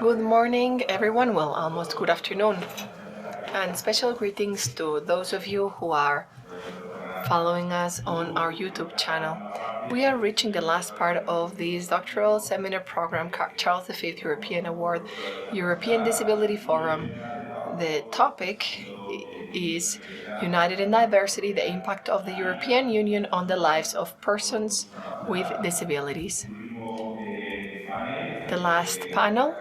Good morning, everyone. Well, almost good afternoon. And special greetings to those of you who are following us on our YouTube channel. We are reaching the last part of this doctoral seminar program, Charles V European Award, European Disability Forum. The topic is United in Diversity, the impact of the European Union on the lives of persons with disabilities. The last panel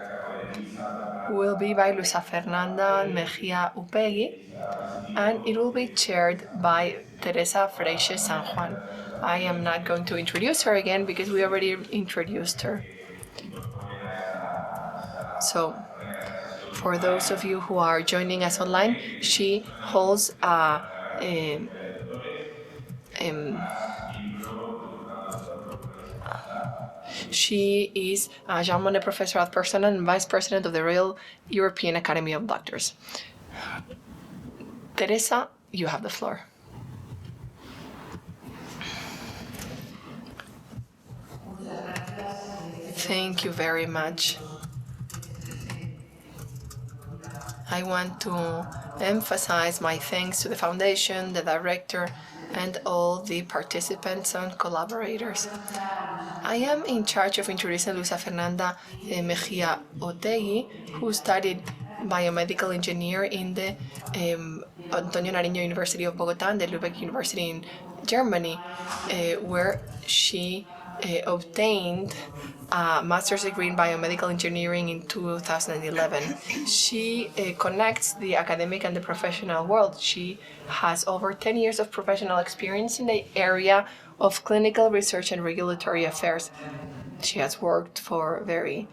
will be by Luisa Fernanda, MEJIA, Upegui, and it will be chaired by TERESA FREIXES SANJUÁN. I am not going to introduce her again because we already introduced her. So, for those of you who are joining us online, she holds she is a Jean Monnet Professor at Personam and Vice President of the Royal European Academy of Doctors. Teresa, you have the floor. Thank you very much. I want to emphasize my thanks to the Foundation, the Director, and all the participants and collaborators. I am in charge of introducing Luisa Fernanda Meji Otegi, who studied biomedical engineer in the Antonio Nariño University of Bogota and the Lübeck University in Germany, where she obtained a master's degree in biomedical engineering in 2011. She connects the academic and the professional world. She has over 10 years of professional experience in the area of clinical research and regulatory affairs. She has worked for very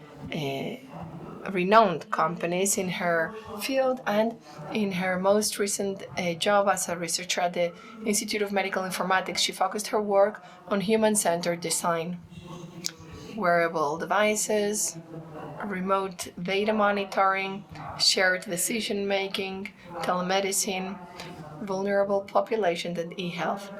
renowned companies in her field, and in her most recent job as a researcher at the Institute of Medical Informatics, she focused her work on human-centered design, wearable devices, remote data monitoring, shared decision-making, telemedicine, vulnerable populations, and eHealth.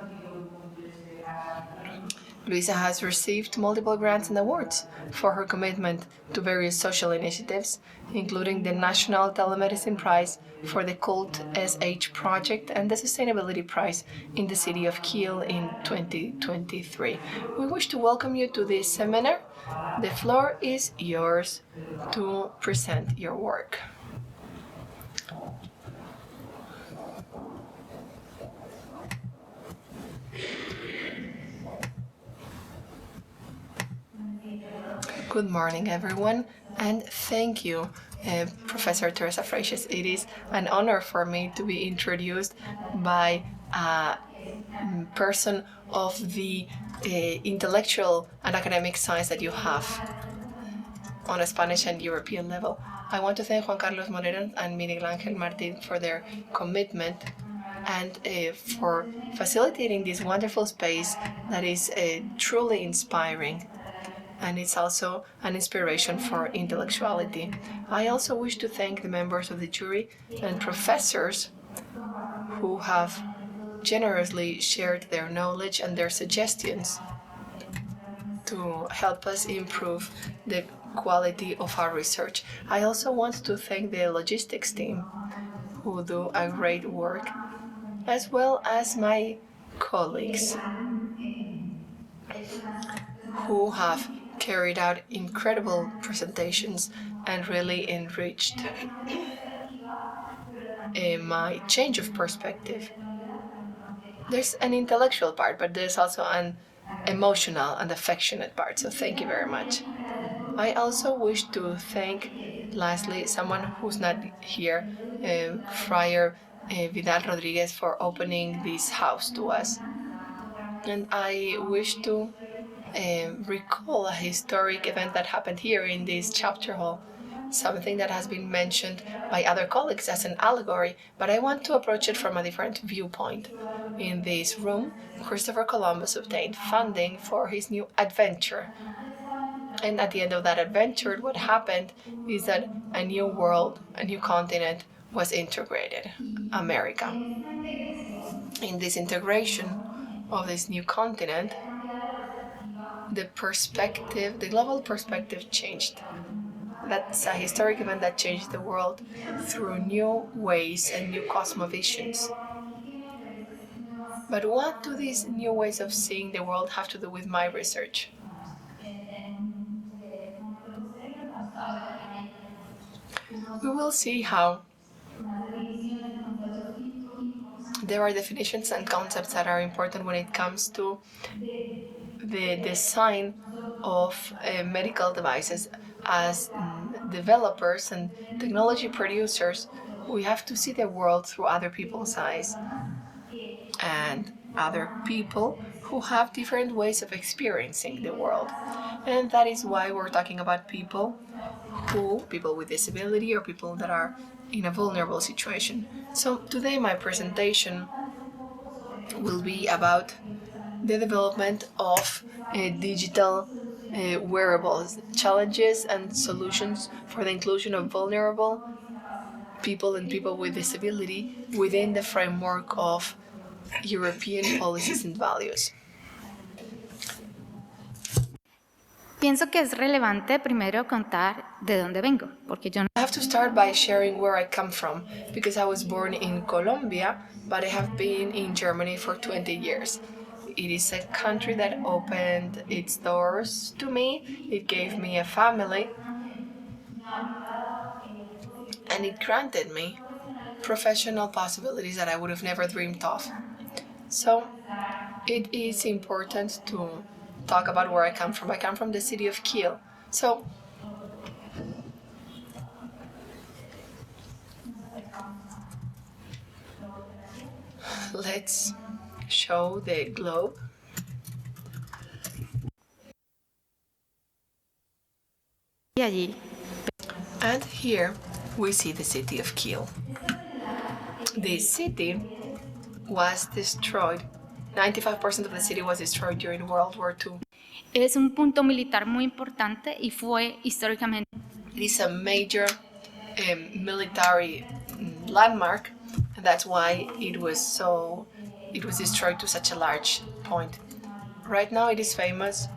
Luisa has received multiple grants and awards for her commitment to various social initiatives, including the National Telemedicine Prize for the Cult SH Project and the Sustainability Prize in the city of Kiel in 2023. We wish to welcome you to this seminar. The floor is yours to present your work. Good morning, everyone, and thank you, Professor Teresa Freixes. It is an honor for me to be introduced by a person of the intellectual and academic science that you have on a Spanish and European level. I want to thank Juan Carlos Moreno and Miguel Ángel Martín for their commitment and for facilitating this wonderful space that is truly inspiring. And it's also an inspiration for intellectuality. I also wish to thank the members of the jury and professors who have generously shared their knowledge and their suggestions to help us improve the quality of our research. I also want to thank the logistics team who do a great work, as well as my colleagues who have carried out incredible presentations and really enriched my change of perspective. There's an intellectual part, but there's also an emotional and affectionate part, so thank you very much. I also wish to thank, lastly, someone who's not here, Friar Vidal Rodriguez, for opening this house to us. And I wish to recall a historic event that happened here in this chapter hall, something that has been mentioned by other colleagues as an allegory, but I want to approach it from a different viewpoint. In this room, Christopher Columbus obtained funding for his new adventure. And at the end of that adventure, what happened is that a new world, a new continent was integrated, America. In this integration of this new continent, the global perspective changed. That's a historic event that changed the world through new ways and new cosmovisions. But what do these new ways of seeing the world have to do with my research? We will see how there are definitions and concepts that are important when it comes to the design of medical devices. As developers and technology producers, we have to see the world through other people's eyes and other people who have different ways of experiencing the world. And that is why we're talking about people with disability or people that are in a vulnerable situation. So today my presentation will be about the development of digital wearables, challenges and solutions for the inclusion of vulnerable people and people with disability within the framework of European policies and values. Pienso que es relevante primero contar de dónde vengo, porque yo no... I have to start by sharing where I come from, because I was born in Colombia, but I have been in Germany for 20 years. It is a country that opened its doors to me, it gave me a family, and it granted me professional possibilities that I would have never dreamed of. So it is important to talk about where I come from. I come from the city of Kiel. So let's show the globe. Y allí. And here we see the city of Kiel. This city was destroyed. 95% of the city was destroyed during World War II. Es un punto militar muy importante y fue históricamente. It is a major military landmark, and that's why it was destroyed to such a large point. Right now it is famous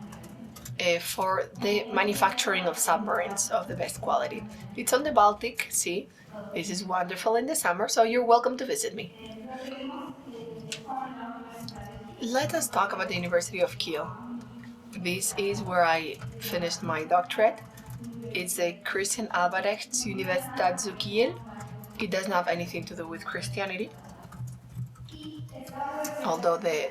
for the manufacturing of submarines of the best quality. It's on the Baltic Sea. This is wonderful in the summer, so you're welcome to visit me. Let us talk about the University of Kiel. This is where I finished my doctorate. It's the Christian Albrecht Universidad zu Kiel. It doesn't have anything to do with Christianity, although the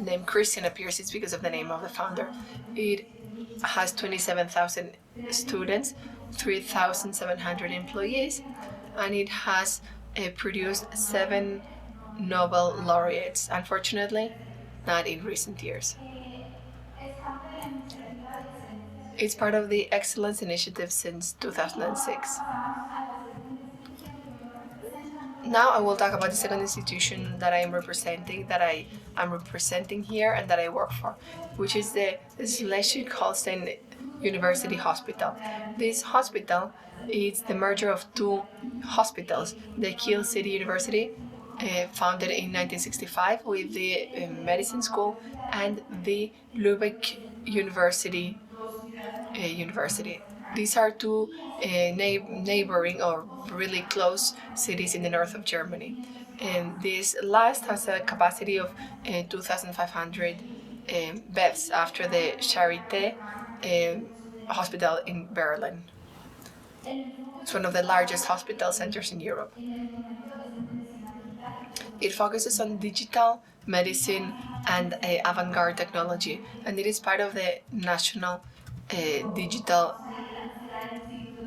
name Christian appears, it's because of the name of the founder. It has 27,000 students, 3,700 employees, and it has produced 7 Nobel laureates. Unfortunately, not in recent years. It's part of the Excellence Initiative since 2006. Now I will talk about the second institution that I am representing, here and that I work for, which is the Schleswig-Holstein University Hospital. This hospital is the merger of 2 hospitals, the Kiel City University, founded in 1965 with the medicine school, and the Lübeck University. These are 2 neighboring or really close cities in the north of Germany. And this last has a capacity of 2,500 beds after the Charité hospital in Berlin. It's one of the largest hospital centers in Europe. It focuses on digital medicine and avant-garde technology, and it is part of the national digital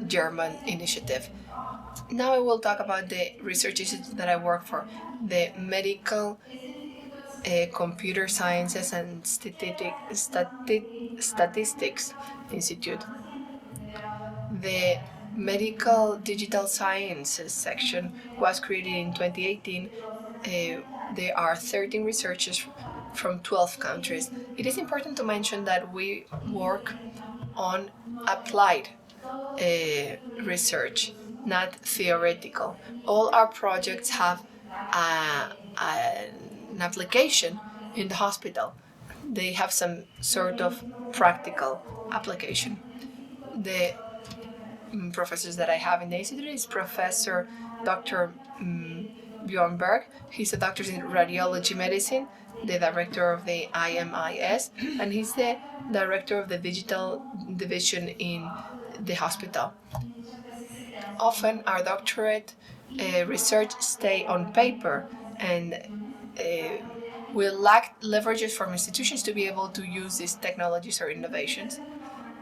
German initiative. Now I will talk about the research institute that I work for, the Medical Computer Sciences and Statistics Institute. The Medical Digital Sciences section was created in 2018. There are 13 researchers from 12 countries. It is important to mention that we work on applied research, not theoretical. All our projects have an application in the hospital. They have some sort of practical application. The professors that I have in the institute is Professor Dr. Bjornberg. He's a doctor in radiology medicine, the director of the IMIS, and he's the director of the digital division in the hospital. Often our doctorate research stay on paper, and we lack leverages from institutions to be able to use these technologies or innovations.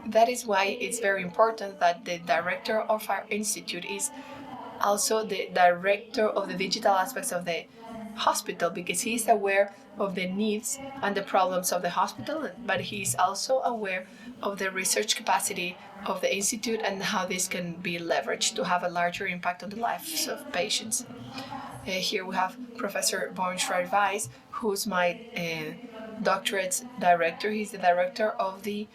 That is why it's very important that the director of our institute is also the director of the digital aspects of the hospital, because he is aware of the needs and the problems of the hospital, but he is also aware of the research capacity of the institute and how this can be leveraged to have a larger impact on the lives of patients. Here we have Professor Bornschreit Weiss, who's my doctorate director. He's the director of the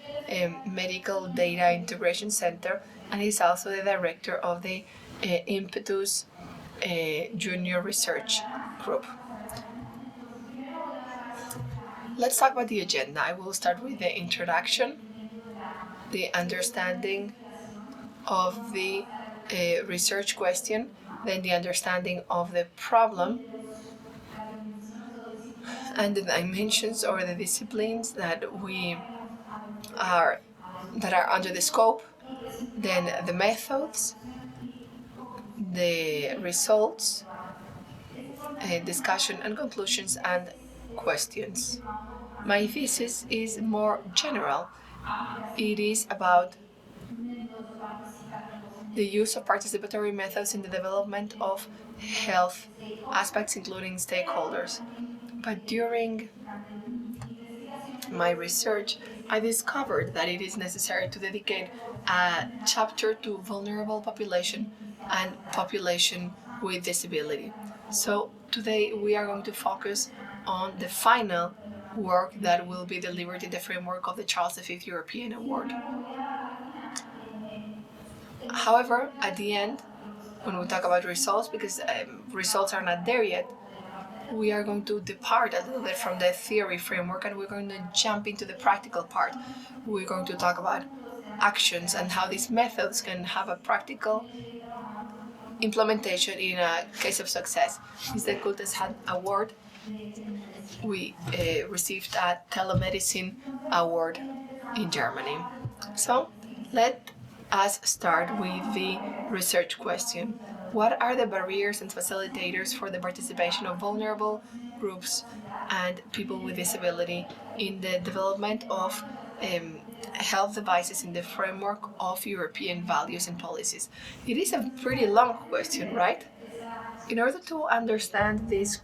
Medical Data Integration Center, and he's also the director of the Impetus Junior Research Group. Let's talk about the agenda. I will start with the introduction, the understanding of the research question, then the understanding of the problem, and the dimensions or the disciplines that are under the scope, then the methods, the results, discussion and conclusions, and questions. My thesis is more general. It is about the use of participatory methods in the development of health aspects, including stakeholders. But during my research, I discovered that it is necessary to dedicate a chapter to vulnerable population and population with disability. So today we are going to focus on the final work that will be delivered in the framework of the Charles V European Award. However, at the end, when we talk about results, because results are not there yet, we are going to depart a little bit from the theory framework and we're going to jump into the practical part. We're going to talk about actions and how these methods can have a practical implementation in a case of success. Since the Cultes had award, we received a telemedicine award in Germany. So let us start with the research question. What are the barriers and facilitators for the participation of vulnerable groups and people with disability in the development of health devices in the framework of European values and policies? It is a pretty long question, right? In order to understand this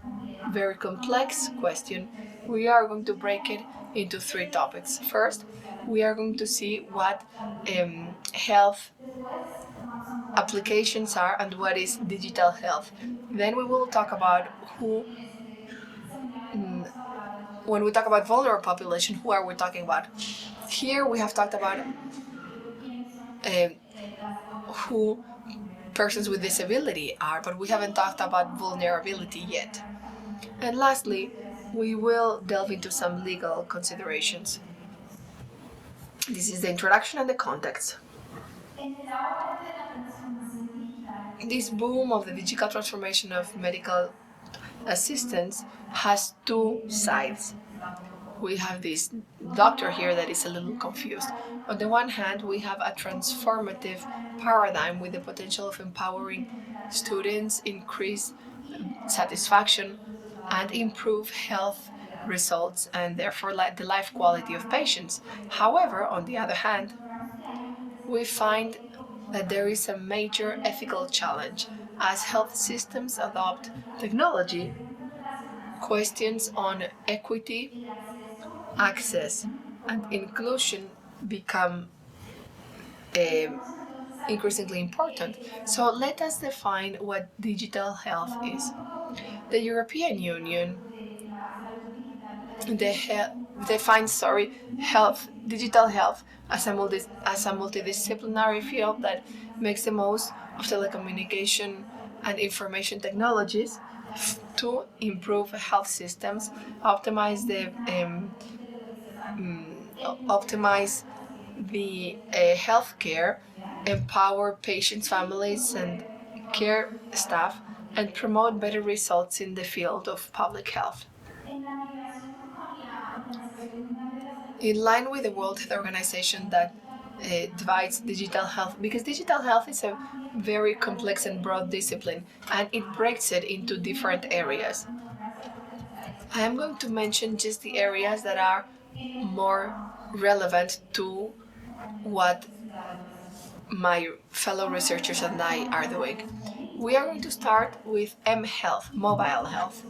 very complex question, we are going to break it into three topics. First, we are going to see what health applications are and what is digital health. Then we will talk about when we talk about vulnerable population, who are we talking about? Here we have talked about who persons with disability are, but we haven't talked about vulnerability yet. And lastly, we will delve into some legal considerations. This is the introduction and the context. This boom of the digital transformation of medical assistance has two sides. We have this doctor here that is a little confused. On the one hand, we have a transformative paradigm with the potential of empowering students, increase satisfaction, and improve health results, and therefore the life quality of patients. However, on the other hand, we find that there is a major ethical challenge as health systems adopt technology. Questions on equity, access, and inclusion become increasingly important. So let us define what digital health is. The European Union defines digital health as a multidisciplinary field that makes the most of telecommunication and information technologies to improve health systems, optimize the healthcare, empower patients, families, and care staff, and promote better results in the field of public health. In line with the World Health Organization that divides digital health, because digital health is a very complex and broad discipline, and it breaks it into different areas. I am going to mention just the areas that are more relevant to what my fellow researchers and I are doing. We are going to start with mHealth, mobile health,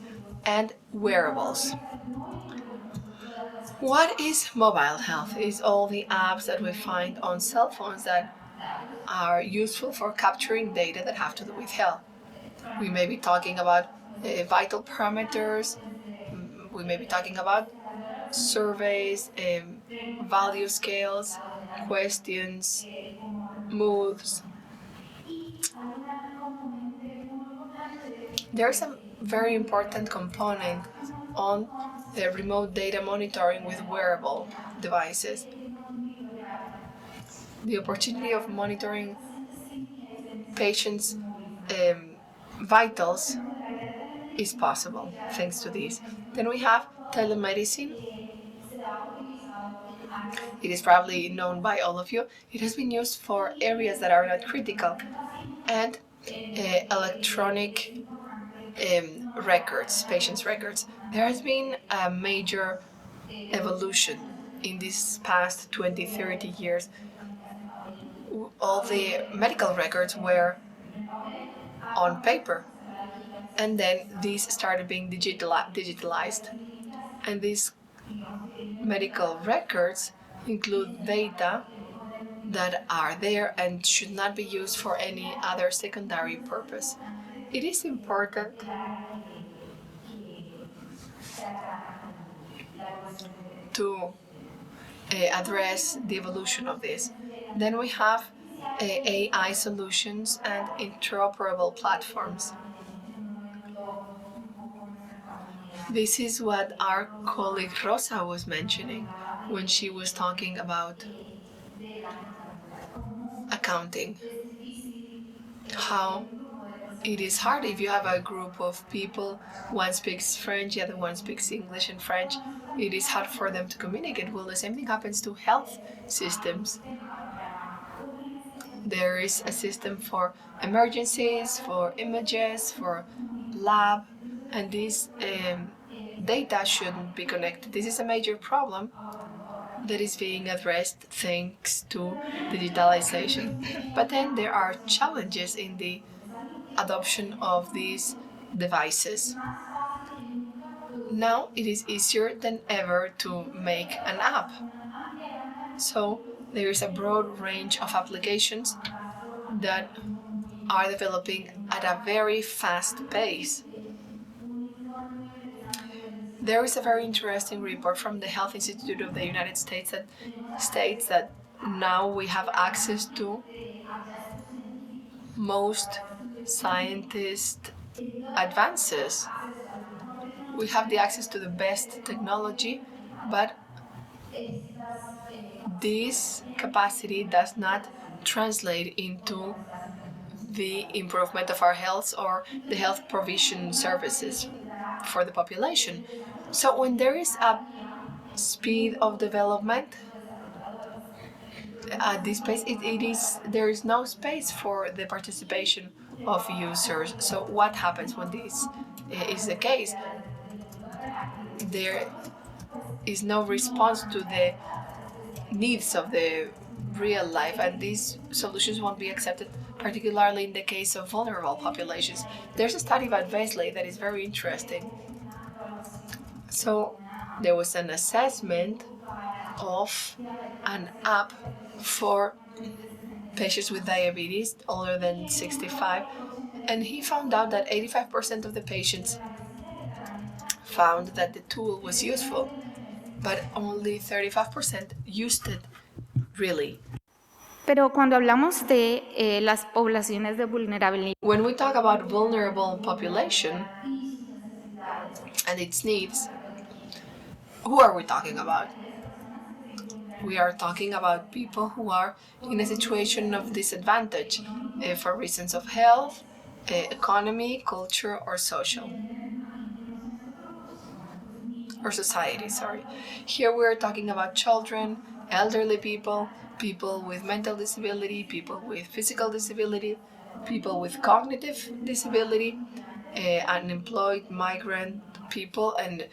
and wearables. What is mobile health? It's all the apps that we find on cell phones that are useful for capturing data that have to do with health. We may be talking about vital parameters, we may be talking about surveys, value scales, questions, moods. There's a very important component on the remote data monitoring with wearable devices. The opportunity of monitoring patients' vitals is possible thanks to this. Then we have telemedicine. It is probably known by all of you. It has been used for areas that are not critical, and electronic records, patients' records. There has been a major evolution in these past 20, 30 years. All the medical records were on paper, and then these started being digitalized. And these medical records include data that are there and should not be used for any other secondary purpose. It is important to address the evolution of this. Then we have AI solutions and interoperable platforms. This is what our colleague Rosa was mentioning when she was talking about accounting. How it is hard if you have a group of people, one speaks French, the other one speaks English and French. It is hard for them to communicate. Well, the same thing happens to health systems. There is a system for emergencies, for images, for lab, and these data shouldn't be connected. This is a major problem that is being addressed thanks to digitalization. But then there are challenges in the adoption of these devices. Now it is easier than ever to make an app. So there is a broad range of applications that are developing at a very fast pace. There is a very interesting report from the Health Institute of the United States that states that now we have access to most scientist advances. We have the access to the best technology, but this capacity does not translate into the improvement of our health or the health provision services for the population. So when there is a speed of development at this pace, there is no space for the participation of users. So what happens when this is the case? There is no response to the needs of the real life, and these solutions won't be accepted, particularly in the case of vulnerable populations. There's a study about Wesley that is very interesting. So there was an assessment of an app for patients with diabetes older than 65, and he found out that 85% of the patients found that the tool was useful, but only 35% used it really. Pero cuando hablamos de las poblaciones de vulnerabilidad, When we talk about vulnerable population and its needs, who are we talking about? we are talking about people who are in a situation of disadvantage for reasons of health, economy, culture, or social. Or society, sorry. Here we're talking about children, elderly people, people with mental disability, people with physical disability, people with cognitive disability, unemployed migrant people, and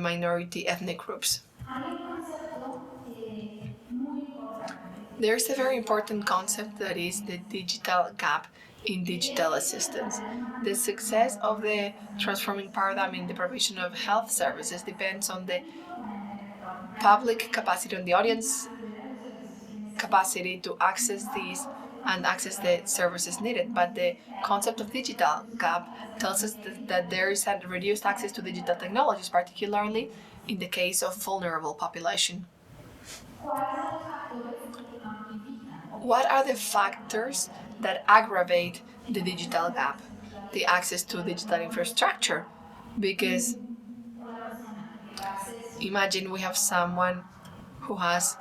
minority ethnic groups. There's a very important concept that is the digital gap in digital assistance. The success of the transforming paradigm in the provision of health services depends on the public capacity, on the audience capacity to access these and access the services needed. But the concept of digital gap tells us that there is a reduced access to digital technologies, particularly in the case of vulnerable population. What are the factors that aggravate the digital gap? The access to digital infrastructure. Because imagine we have someone who has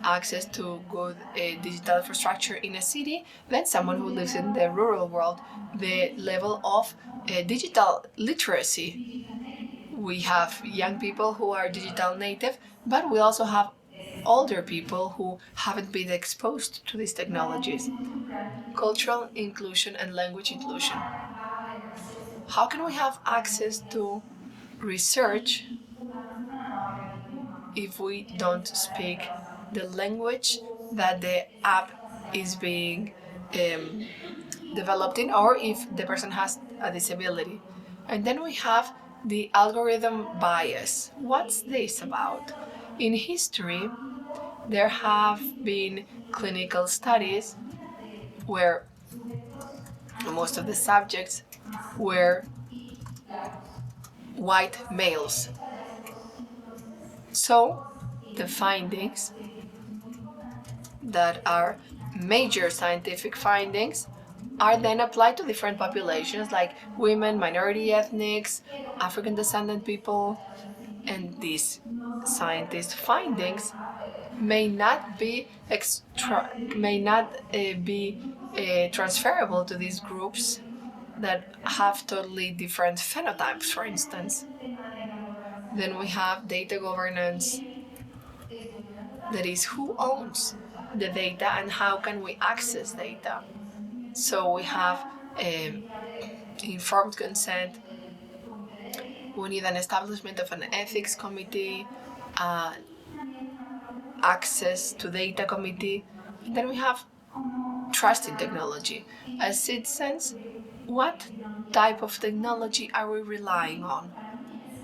access to good digital infrastructure in a city than someone who lives in the rural world. The level of digital literacy. We have young people who are digital native, but we also have older people who haven't been exposed to these technologies. Cultural inclusion and language inclusion. How can we have access to research if we don't speak the language that the app is being developed in, or if the person has a disability? And then we have the algorithm bias. What's this about? In history, there have been clinical studies where most of the subjects were white males. So, the findings that are major scientific findings are then applied to different populations like women, minority ethnics, African descendant people, and these scientist findings may not be transferable to these groups that have totally different phenotypes, for instance. Then we have data governance, that is, who owns the data and how can we access data. So we have informed consent, we need an establishment of an ethics committee, access to data committee, and then we have trust in technology. As citizens, what type of technology are we relying on?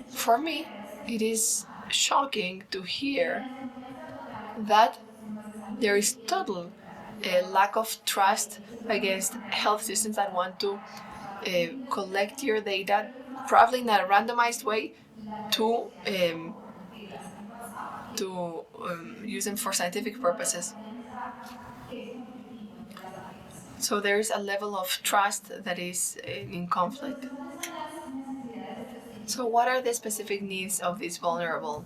For me, it is shocking to hear that there is total lack of trust against health systems that want to collect your data, probably in a randomized way, to use them for scientific purposes. So there is a level of trust that is in conflict. So what are the specific needs of these vulnerable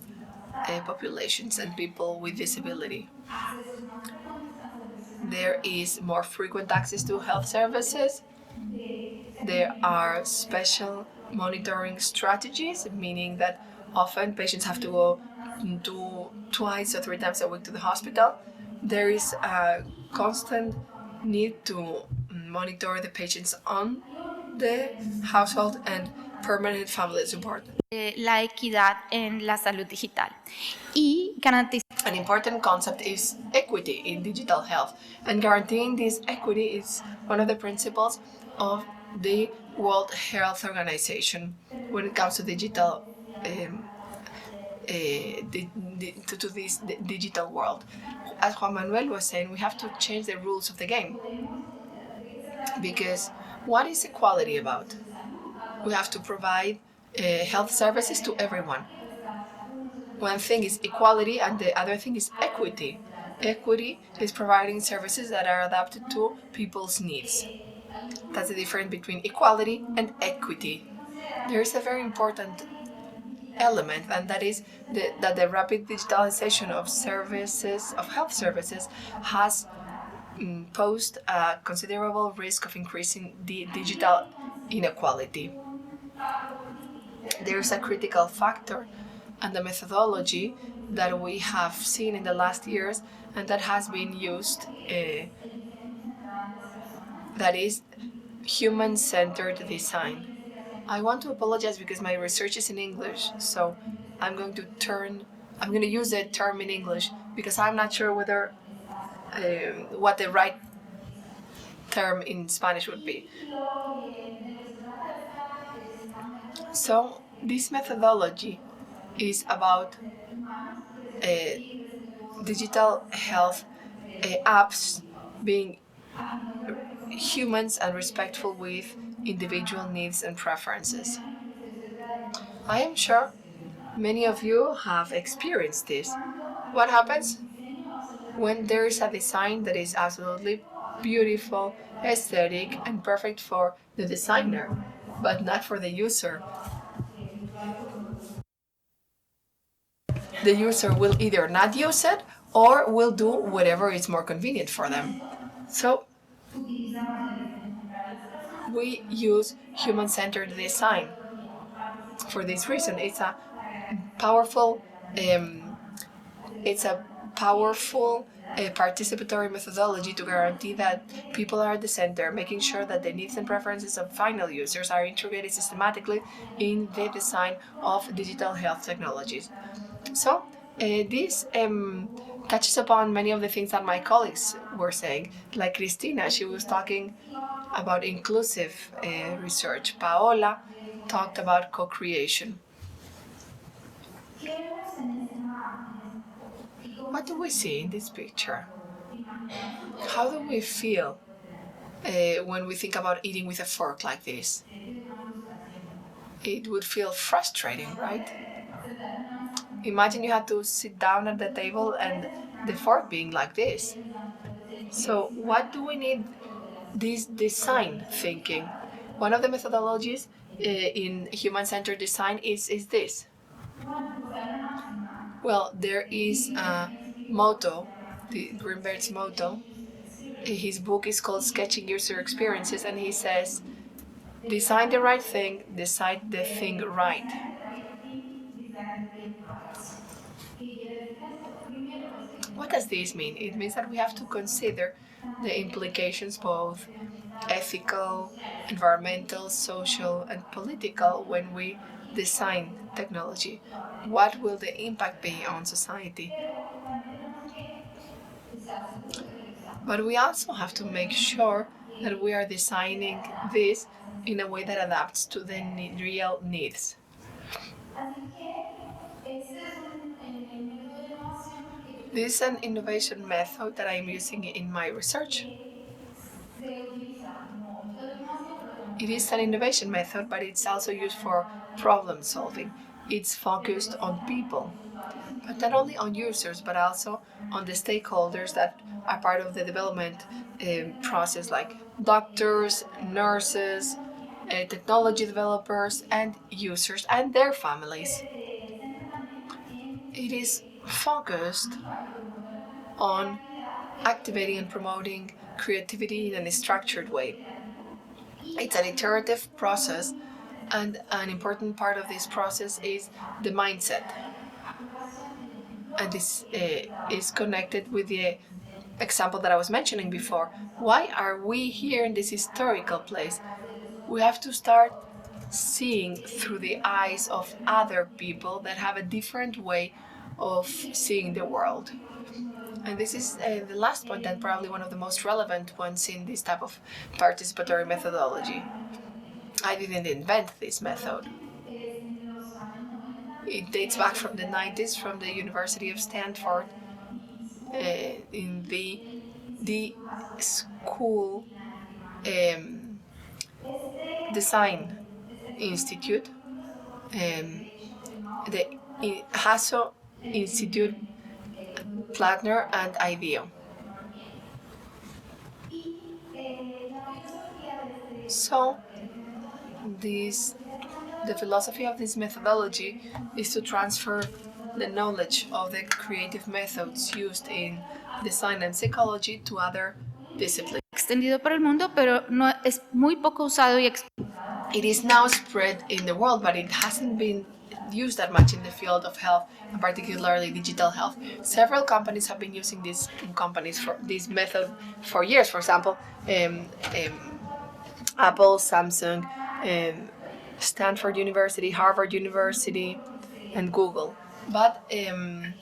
populations and people with disability? There is more frequent access to health services. There are special monitoring strategies, meaning that often patients have to go twice or 3 times a week to the hospital. There is a constant need to monitor the patients on the household and permanent family support. La equidad en la salud digital y garantizar. An important concept is equity in digital health, and guaranteeing this equity is one of the principles of the World Health Organization when it comes to digital to this digital world. As Juan Manuel was saying, we have to change the rules of the game, because what is equality about? We have to provide health services to everyone. One thing is equality and the other thing is equity. Equity is providing services that are adapted to people's needs. That's the difference between equality and equity. There is a very important element, and that is that the rapid digitalization of health services has posed a considerable risk of increasing the digital inequality. There's a critical factor and the methodology that we have seen in the last years and that has been used, that is human-centered design. I want to apologize because my research is in English, so I'm going to use the term in English because I'm not sure whether what the right term in Spanish would be. So this methodology is about digital health apps being humans and respectful with individual needs and preferences. I am sure many of you have experienced this. What happens when there is a design that is absolutely beautiful, aesthetic, and perfect for the designer, but not for the user? The user will either not use it or will do whatever is more convenient for them. So we use human-centered design for this reason. It's a powerful participatory methodology to guarantee that people are at the center, making sure that the needs and preferences of final users are integrated systematically in the design of digital health technologies. So this touches upon many of the things that my colleagues were saying. Like Cristina, she was talking about inclusive research. Paola talked about co-creation. What do we see in this picture? How do we feel when we think about eating with a fork like this? It would feel frustrating, right? Imagine you had to sit down at the table and the fork being like this. So what do we need this design thinking? One of the methodologies in human-centered design is this. Well, there is a motto, the Greenberg's motto. His book is called Sketching User Experiences, and he says, design the right thing, decide the thing right. What does this mean? It means that we have to consider the implications, both ethical, environmental, social, and political, when we design technology. What will the impact be on society? But we also have to make sure that we are designing this in a way that adapts to the real needs. This is an innovation method that I'm using in my research. It is an innovation method, but it's also used for problem solving. It's focused on people, but not only on users, but also on the stakeholders that are part of the development process, like doctors, nurses, technology developers, and users and their families. It is focused on activating and promoting creativity in a structured way. It's an iterative process, and an important part of this process is the mindset. And this is connected with the example that I was mentioning before. Why are we here in this historical place? We have to start seeing through the eyes of other people that have a different way of seeing the world. And this is the last point, and probably one of the most relevant ones in this type of participatory methodology. I didn't invent this method. It dates back from the 90s, from the University of Stanford, in the school design institute, the Hasso Institute, Plattner, and IDEO. So this The philosophy of this methodology is to transfer the knowledge of the creative methods used in design and psychology to other disciplines. Extendido por el mundo, pero no es muy poco usado y It is now spread in the world, but it hasn't been used that much in the field of health, and particularly digital health. Several companies have been using this method for years. For example, Apple, Samsung, Stanford University, Harvard University, and Google. But in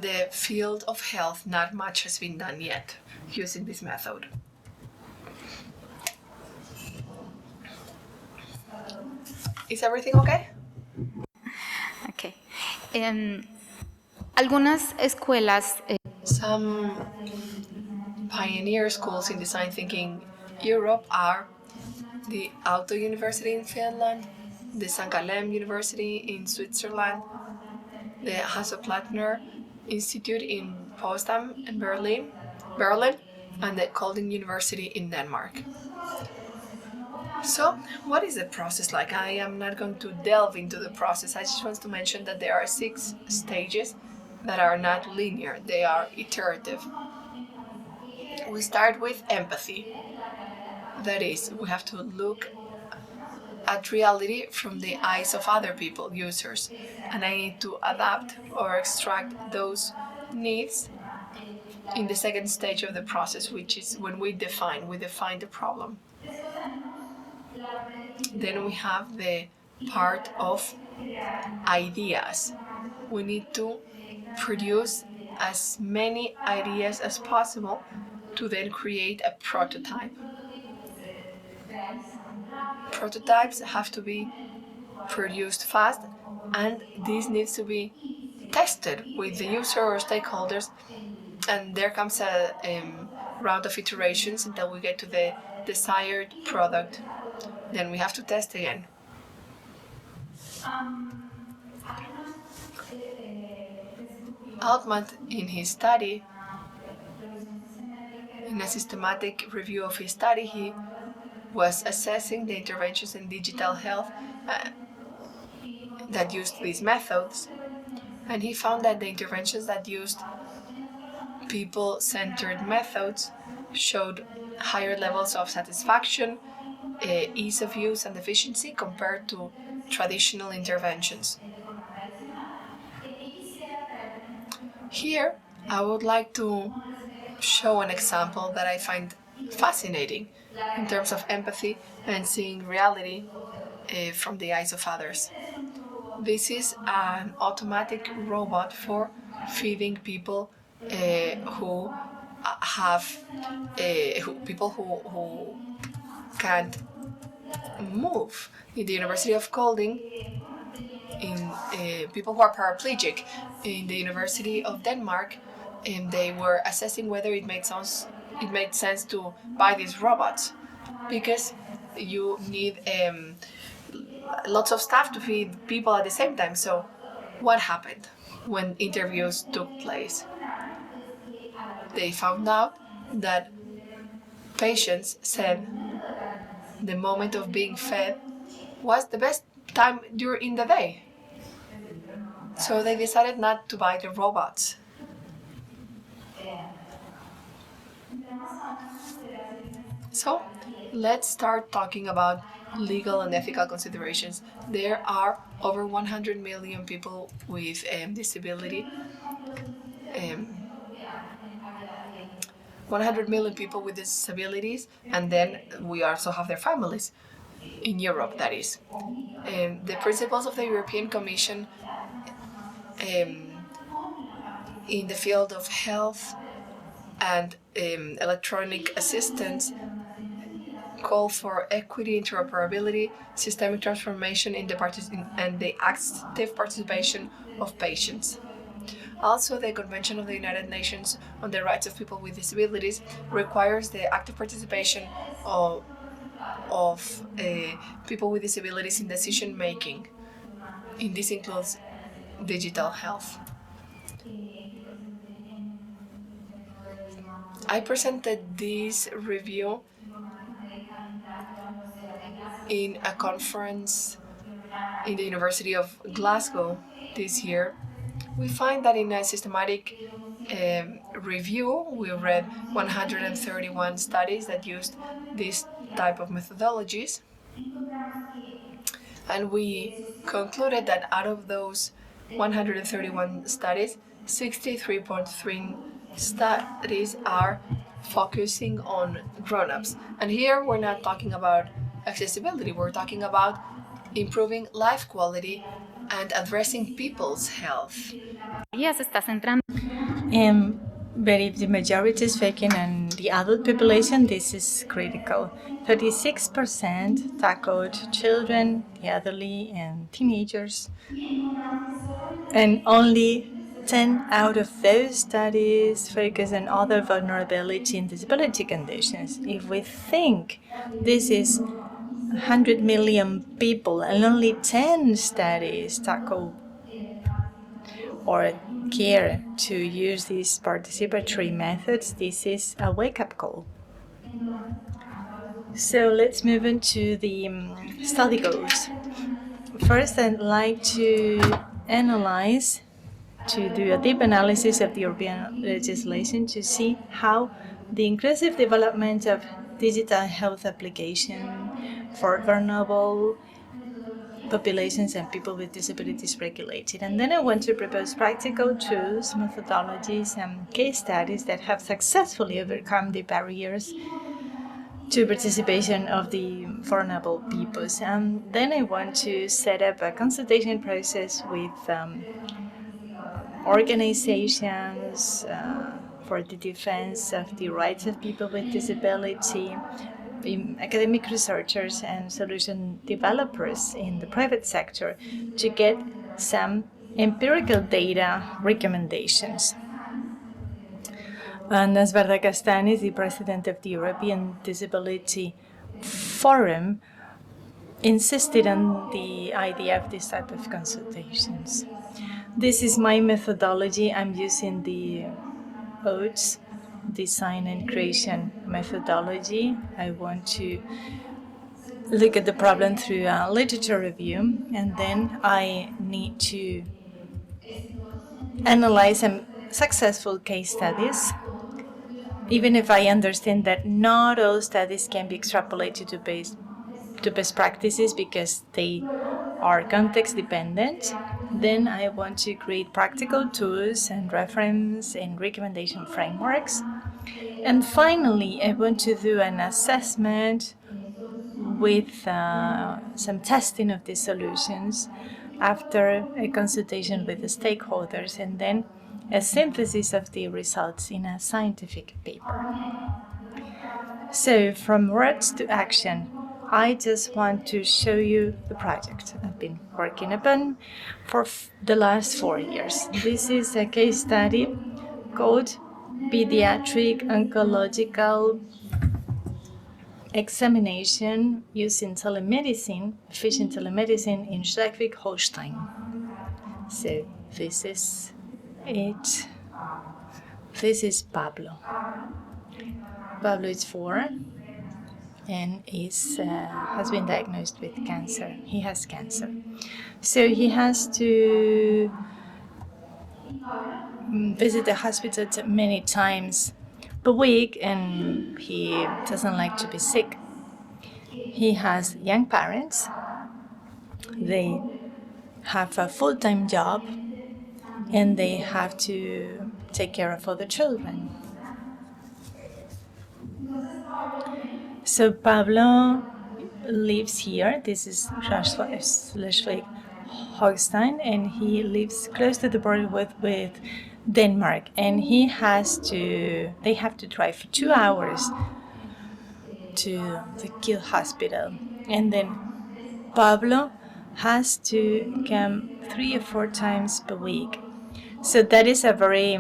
the field of health, not much has been done yet using this method. Is everything okay? Okay. Algunas escuelas Some pioneer schools in design thinking Europe are the Aalto University in Finland, the St. Gallen University in Switzerland, the Hasso-Plattner Institute in Potsdam and Berlin, and the Kolding University in Denmark. So, what is the process like? I am not going to delve into the process. I just want to mention that there are 6 stages that are not linear. They are iterative. We start with empathy. That is, we have to look at reality from the eyes of other people, users, and I need to adapt or extract those needs in the second stage of the process, which is when we define the problem. Then we have the part of ideas. We need to produce as many ideas as possible to then create a prototype. Prototypes have to be produced fast, and this needs to be tested with the user or stakeholders, and there comes a round of iterations until we get to the desired product. Then we have to test again. Altman, in his study, in a systematic review of his study, he was assessing the interventions in digital health that used these methods, and he found that the interventions that used people-centered methods showed higher levels of satisfaction, ease of use, and efficiency compared to traditional interventions. Here, I would like to show an example that I find fascinating in terms of empathy and seeing reality from the eyes of others. This is an automatic robot for feeding people who can't move. In the University of Kolding, in people who are paraplegic, in the University of Denmark, they were assessing whether it made sense to buy these robots, because you need lots of staff to feed people at the same time. So what happened when interviews took place? They found out that patients said the moment of being fed was the best time during the day. So they decided not to buy the robots. So let's start talking about legal and ethical considerations. There are over 100 million people with disability. 100 million people with disabilities, and then we also have their families in Europe, that is. The principles of the European Commission in the field of health and electronic assistance call for equity, interoperability, systemic transformation and the active participation of patients. Also, the Convention of the United Nations on the Rights of People with Disabilities requires the active participation of people with disabilities in decision making. And this includes digital health. I presented this review in a conference in the University of Glasgow this year, we find that in a systematic review, we read 131 studies that used this type of methodologies, and we concluded that out of those 131 studies, 63.3 studies are focusing on grown-ups. And here we're not talking about accessibility, we're talking about improving life quality and addressing people's health. Se está centrando. But if the majority is focusing on the adult population, this is critical. 36% tackled children, the elderly, and teenagers. And only 10 out of those studies focus on other vulnerability and disability conditions. If we think this is 100 million people and only 10 studies tackle or care to use these participatory methods, this is a wake-up call. So let's move on to the study goals. First, I'd like to do a deep analysis of the European legislation to see how the inclusive development of digital health application for vulnerable populations and people with disabilities regulated. And then I want to propose practical tools, methodologies, and case studies that have successfully overcome the barriers to participation of the vulnerable peoples. And then I want to set up a consultation process with organizations for the defense of the rights of people with disability, academic researchers and solution developers in the private sector to get some empirical data recommendations. And Asberta Castan is the president of the European Disability Forum, insisted on the idea of this type of consultations. This is my methodology. I'm using the OATS design and creation methodology. I want to look at the problem through a literature review, and then I need to analyze some successful case studies, even if I understand that not all studies can be extrapolated to best practices because they are context dependent. Then I want to create practical tools and reference and recommendation frameworks. And finally, I want to do an assessment with some testing of these solutions after a consultation with the stakeholders, and then a synthesis of the results in a scientific paper. So from words to action, I just want to show you the project I've been working upon for the last 4 years. This is a case study called Pediatric Oncological Examination using telemedicine, efficient telemedicine in Schleswig-Holstein. So this is it. This is Pablo. Pablo is 4 and has been diagnosed with cancer. He has cancer. So he has to visit the hospital many times per week, and he doesn't like to be sick. He has young parents. They have a full-time job, and they have to take care of other children. So Pablo lives here. This is Schleswig-Holstein, and he lives close to the border with Denmark. And they have to drive for 2 hours to the Kiel hospital. And then Pablo has to come 3 or 4 times per week. So that is a very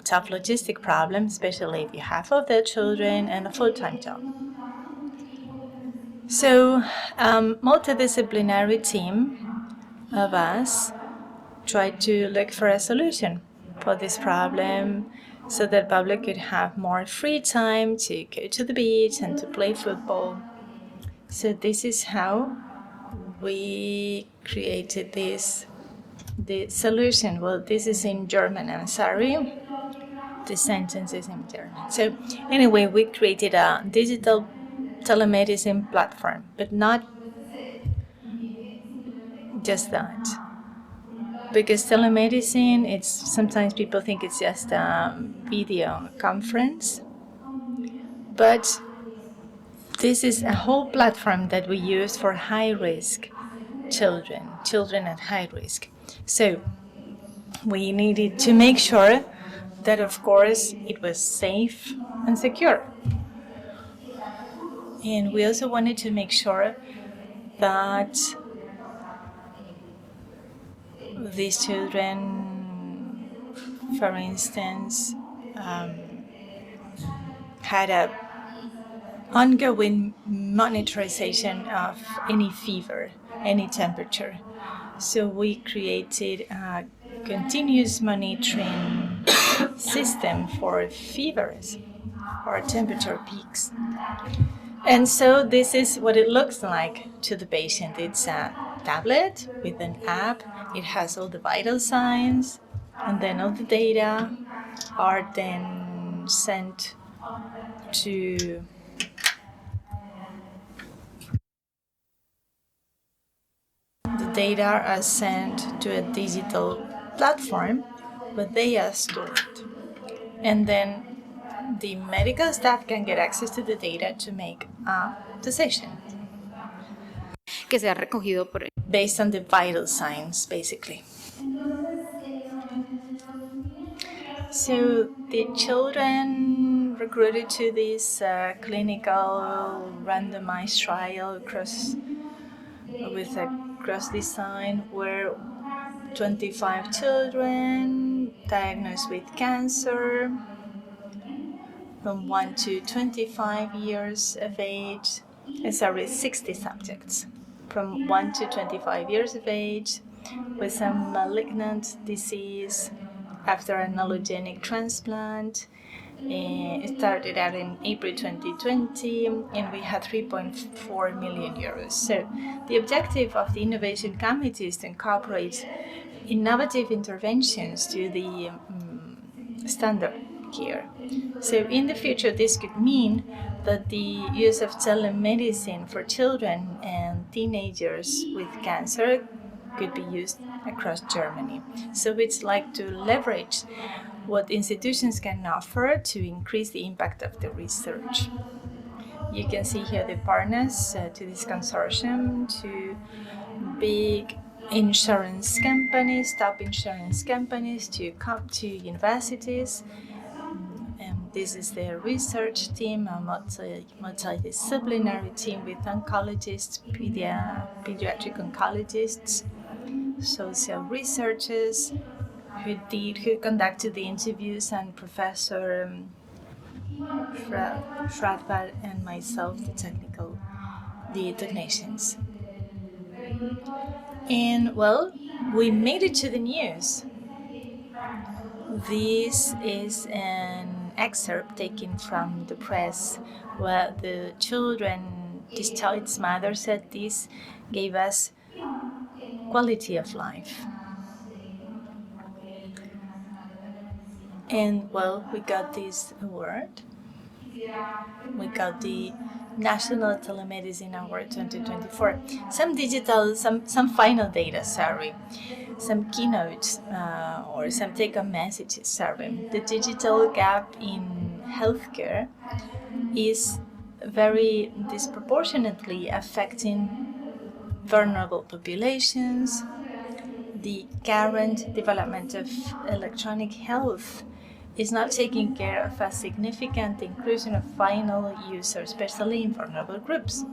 tough logistic problem, especially if you have other children and a full-time job. So multidisciplinary team of us tried to look for a solution for this problem so that Pablo could have more free time to go to the beach and to play football. So this is how we created the solution. Well, this is in German, I'm sorry. The sentence is in German. So anyway, we created a digital telemedicine platform, but not just that. Because telemedicine, it's sometimes people think it's just a video conference, but this is a whole platform that we use for high-risk children at high risk. So we needed to make sure that, of course, it was safe and secure. And we also wanted to make sure that these children, for instance, had a ongoing monitorization of any fever, any temperature. So we created a continuous monitoring system for fevers or temperature peaks. And so this is what it looks like to the patient. It's a tablet with an app. It has all the vital signs, and then all the data are then sent to to a digital platform where they are stored. And then the medical staff can get access to the data to make a decision Que se ha recogido por based on the vital signs, basically. So the children recruited to this clinical randomized trial with a cross design were 25 children diagnosed with cancer from 1 to 25 years of age. 60 subjects from 1 to 25 years of age with some malignant disease after an allogenic transplant. It started out in April 2020, and we had 3.4 million euros. So the objective of the Innovation Committee is to incorporate innovative interventions to the standard care. So in the future, this could mean that the use of telemedicine for children and teenagers with cancer could be used across Germany. So it's like to leverage what institutions can offer to increase the impact of the research. You can see here the partners to this consortium, to big insurance companies, top insurance companies, to universities. This is the research team, a multidisciplinary team with oncologists, pediatric oncologists, social researchers who conducted the interviews, and Professor Fradvar and myself, the technicians. And well, we made it to the news. This is an excerpt taken from the press where the this child's mother said this gave us quality of life. And well, we got this award. We got the National Telemedicine Award 2024. Some final data, some keynotes or some take-home messages, The digital gap in healthcare is very disproportionately affecting vulnerable populations. The current development of electronic health is not taking care of a significant inclusion of final users, especially in vulnerable groups.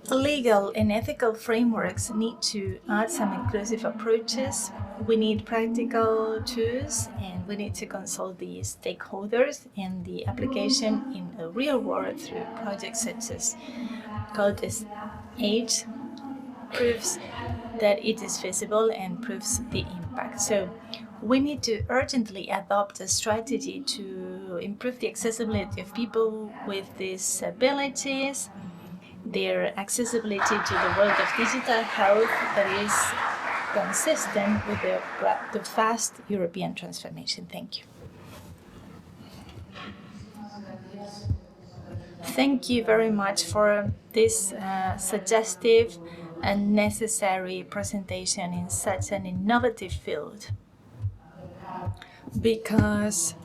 Legal and ethical frameworks need to add some inclusive approaches. We need practical tools, and we need to consult the stakeholders and the application in the real world through projects such as called as Age proves that it is feasible and proves the impact. So we need to urgently adopt a strategy to improve the accessibility of people with disabilities their accessibility to the world of digital health that is consistent with the fast European transformation. Thank you. Thank you very much for this suggestive and necessary presentation in such an innovative field, because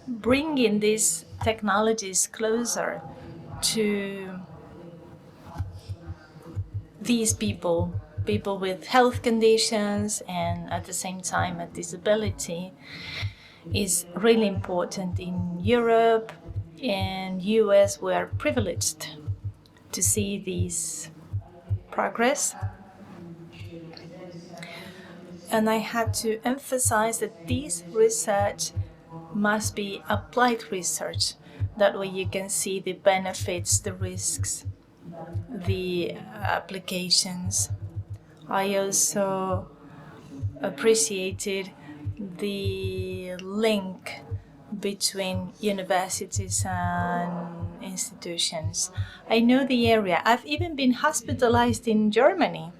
bringing these technologies closer to these people with health conditions and at the same time a disability is really important. In Europe and US, we are privileged to see this progress. And I had to emphasize that this research must be applied research. That way you can see the benefits, the risks, the applications. I also appreciated the link between universities and institutions. I know the area. I've even been hospitalized in Germany.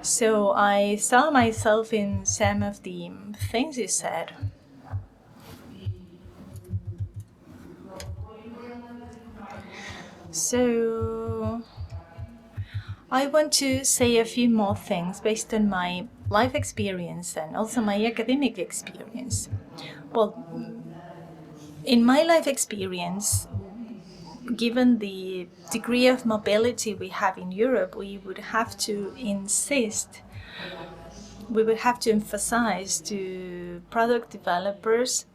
So I saw myself in some of the things you said. So I want to say a few more things based on my life experience and also my academic experience. Well, in my life experience, given the degree of mobility we have in Europe, we would have to emphasize to product developers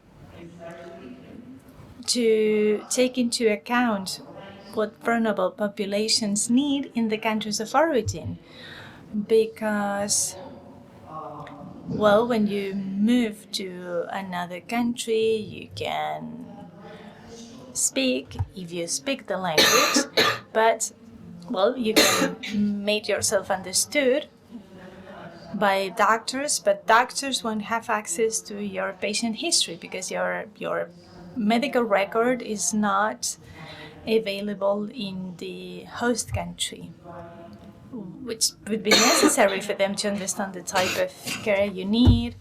to take into account what vulnerable populations need in the countries of origin. Because, well, when you move to another country, you can speak, if you speak the language, but, well, you can make yourself understood by doctors, but doctors won't have access to your patient history because your medical record is not available in the host country, which would be necessary for them to understand the type of care you need.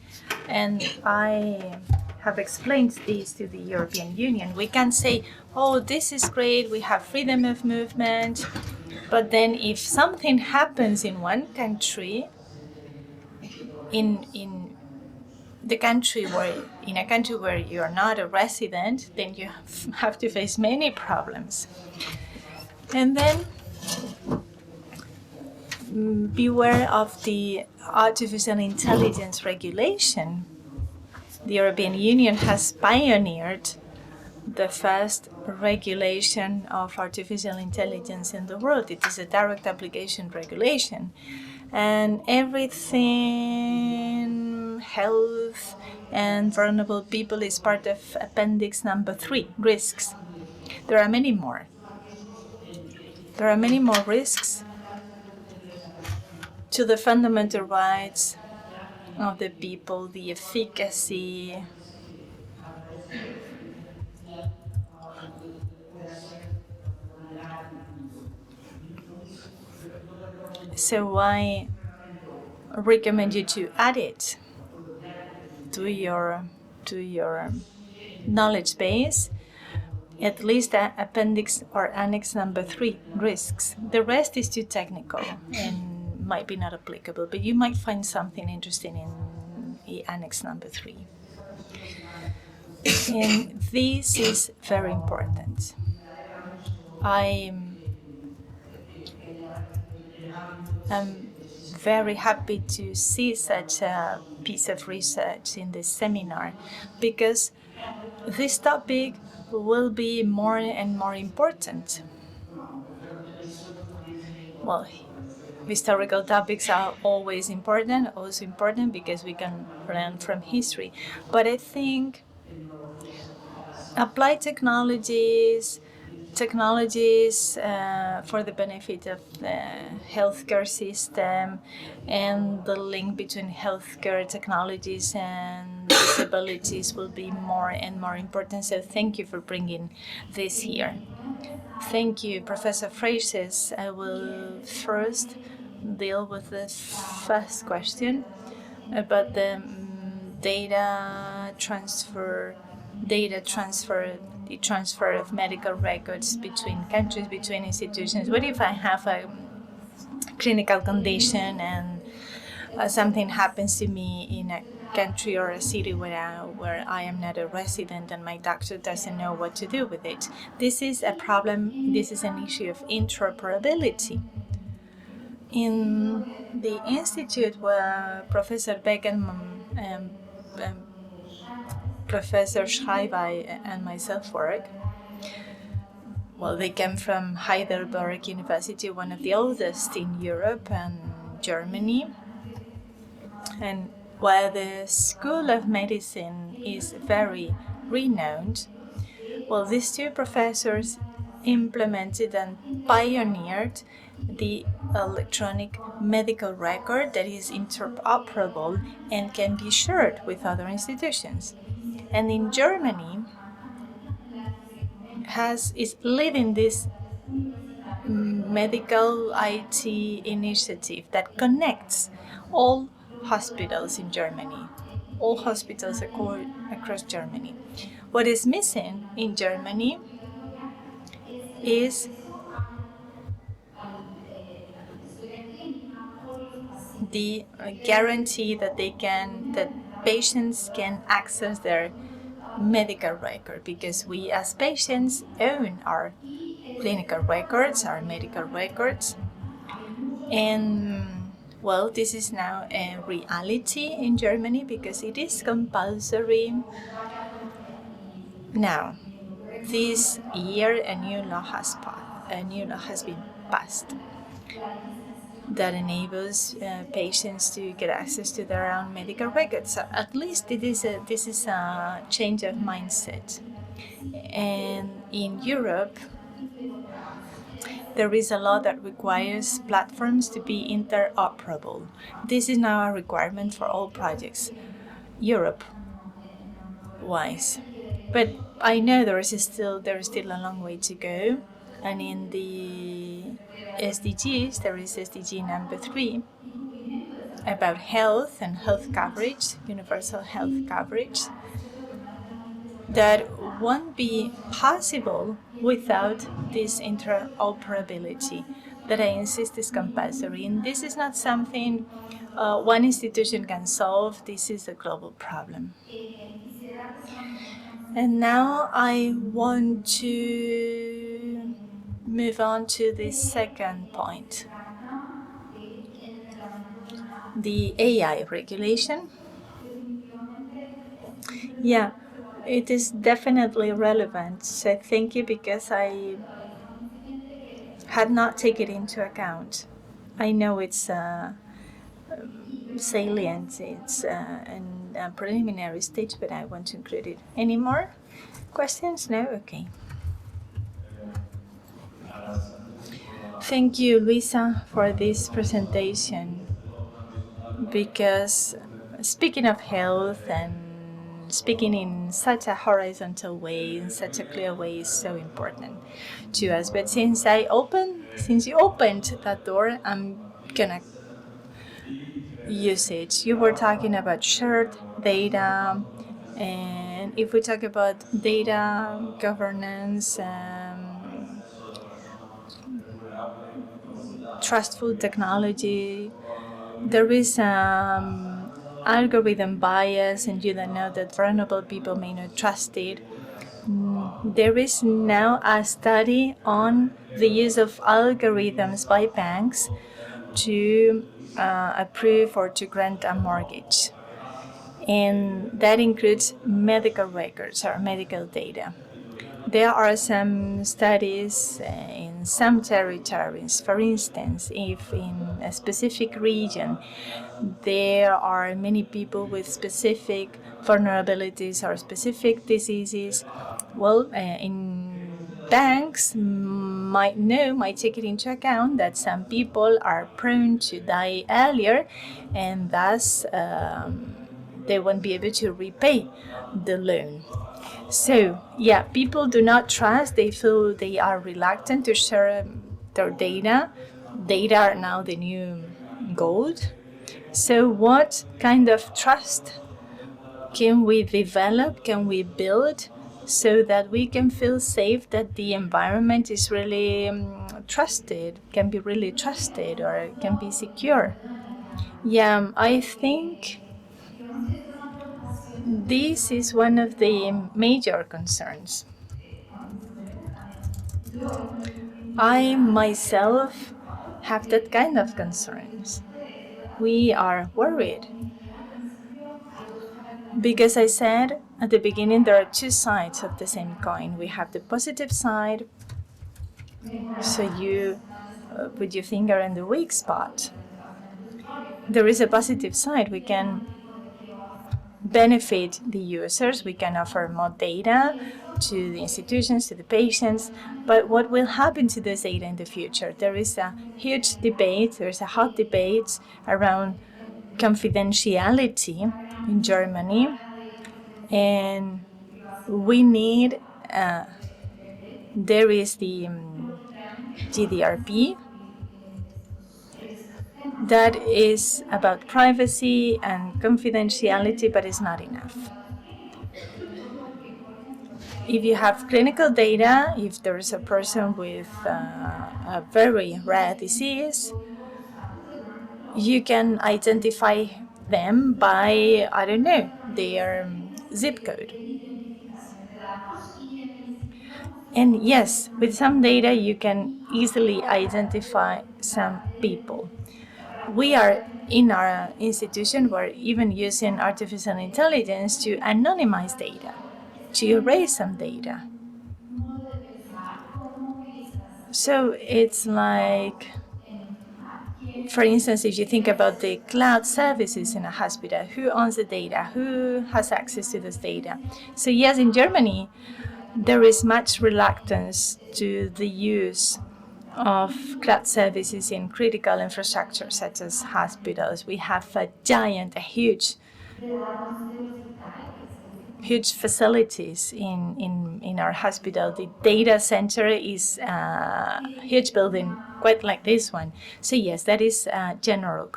And I have explained this to the European Union. We can say, oh, this is great, we have freedom of movement, but then if something happens in one country, in a country where you're not a resident, then you have to face many problems. And then beware of the artificial intelligence regulation. The European Union has pioneered the first regulation of artificial intelligence in the world. It is a direct application regulation. And everything health and vulnerable people is part of appendix number 3, risks. There are many more. There are many more risks to the fundamental rights of the people, the efficacy, so I recommend you to add it to your knowledge base, at least appendix or annex number 3, risks. The rest is too technical and might be not applicable, but you might find something interesting in the annex number 3. And this is very important. I'm very happy to see such a piece of research in this seminar, because this topic will be more and more important. Well, historical topics are always important, also important because we can learn from history. But I think applied technologies, technologies for the benefit of the healthcare system, and the link between healthcare technologies and disabilities will be more and more important. So thank you for bringing this here. Thank you, Professor FREIXES. I will first deal with the first question about the data transfer, the transfer of medical records between countries, between institutions. What if I have a clinical condition and something happens to me in a country or a city where I am not a resident and my doctor doesn't know what to do with it? This is a problem, this is an issue of interoperability. In the institute where Professor Beck and Professor Schreiber and myself work, well, they came from Heidelberg University, one of the oldest in Europe and Germany. And while the School of Medicine is very renowned, well, these two professors implemented and pioneered the electronic medical record that is interoperable and can be shared with other institutions. And in Germany, is leading this medical IT initiative that connects all hospitals in Germany, all hospitals across Germany. What is missing in Germany is the guarantee that patients can access their medical record, because we as patients own our clinical records, our medical records. And well, this is now a reality in Germany because it is compulsory. Now, this year a new law has been passed that enables patients to get access to their own medical records. So at least this is a change of mindset. And in Europe, there is a law that requires platforms to be interoperable. This is now a requirement for all projects, Europe-wise. But I know there is still a long way to go. And in the SDGs, there is SDG number 3 about health and health coverage, universal health coverage, that won't be possible without this interoperability that I insist is compulsory. And this is not something one institution can solve. This is a global problem. And now I want to move on to the second point, the AI regulation. Yeah, it is definitely relevant. So thank you, because I had not taken it into account. I know it's salient, it's in a preliminary stage, but I want to include it. Any more questions? No? Okay. Thank you, Luisa, for this presentation, because speaking of health and speaking in such a horizontal way, in such a clear way, is so important to us. But since you opened that door, I'm gonna use it. You were talking about shared data, and if we talk about data governance, trustful technology, there is algorithm bias, and you don't know that vulnerable people may not trust it. There is now a study on the use of algorithms by banks to approve or to grant a mortgage. And that includes medical records or medical data. There are some studies in some territories. For instance, if in a specific region there are many people with specific vulnerabilities or specific diseases, well, in banks might take it into account that some people are prone to die earlier, and thus they won't be able to repay the loan. So, yeah, people do not trust. They feel they are reluctant to share their data. Data are now the new gold. So, what kind of trust can we develop, can we build so that we can feel safe that the environment is really trusted, can be really trusted or can be secure? Yeah, I think this is one of the major concerns. I myself have that kind of concerns. We are worried because I said at the beginning there are two sides of the same coin. We have the positive side, so you put your finger in the weak spot. There is a positive side. We can benefit the users, we can offer more data to the institutions, to the patients, but what will happen to this data in the future? There is a huge debate, there's a hot debate around confidentiality in Germany, and we need, there is the GDRP, that is about privacy and confidentiality, but it's not enough. If you have clinical data, if there is a person with a very rare disease, you can identify them by, I don't know, their zip code. And yes, with some data, you can easily identify some people. We are in our institution, we're even using artificial intelligence to anonymize data, to erase some data. So it's like, for instance, if you think about the cloud services in a hospital, who owns the data? Who has access to this data? So yes, in Germany, there is much reluctance to the use of cloud services in critical infrastructure such as hospitals. We have a huge facilities in our hospital. The data center is a huge building, quite like this one. So yes, that is general.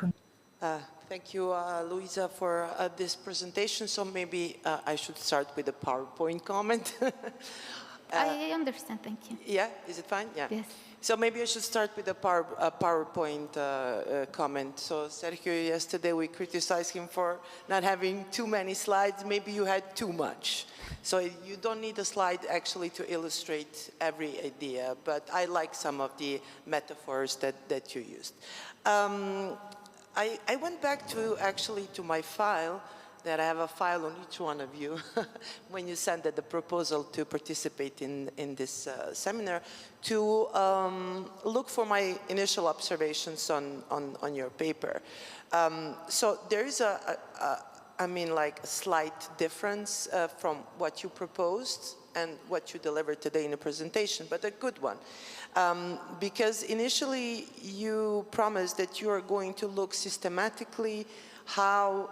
Thank you, Luisa, for this presentation. So maybe I should start with a PowerPoint comment. I understand, thank you. Yeah, is it fine? Yeah. Yes. So maybe I should start with a PowerPoint comment. So Sergio, yesterday we criticized him for not having too many slides. Maybe you had too much. So you don't need a slide actually to illustrate every idea, but I like some of the metaphors that you used. I went back to my file, that I have a file on each one of you when you sent the proposal to participate in this seminar, to look for my initial observations on your paper. So there is a slight difference from what you proposed and what you delivered today in the presentation, but a good one. Because initially you promised that you are going to look systematically how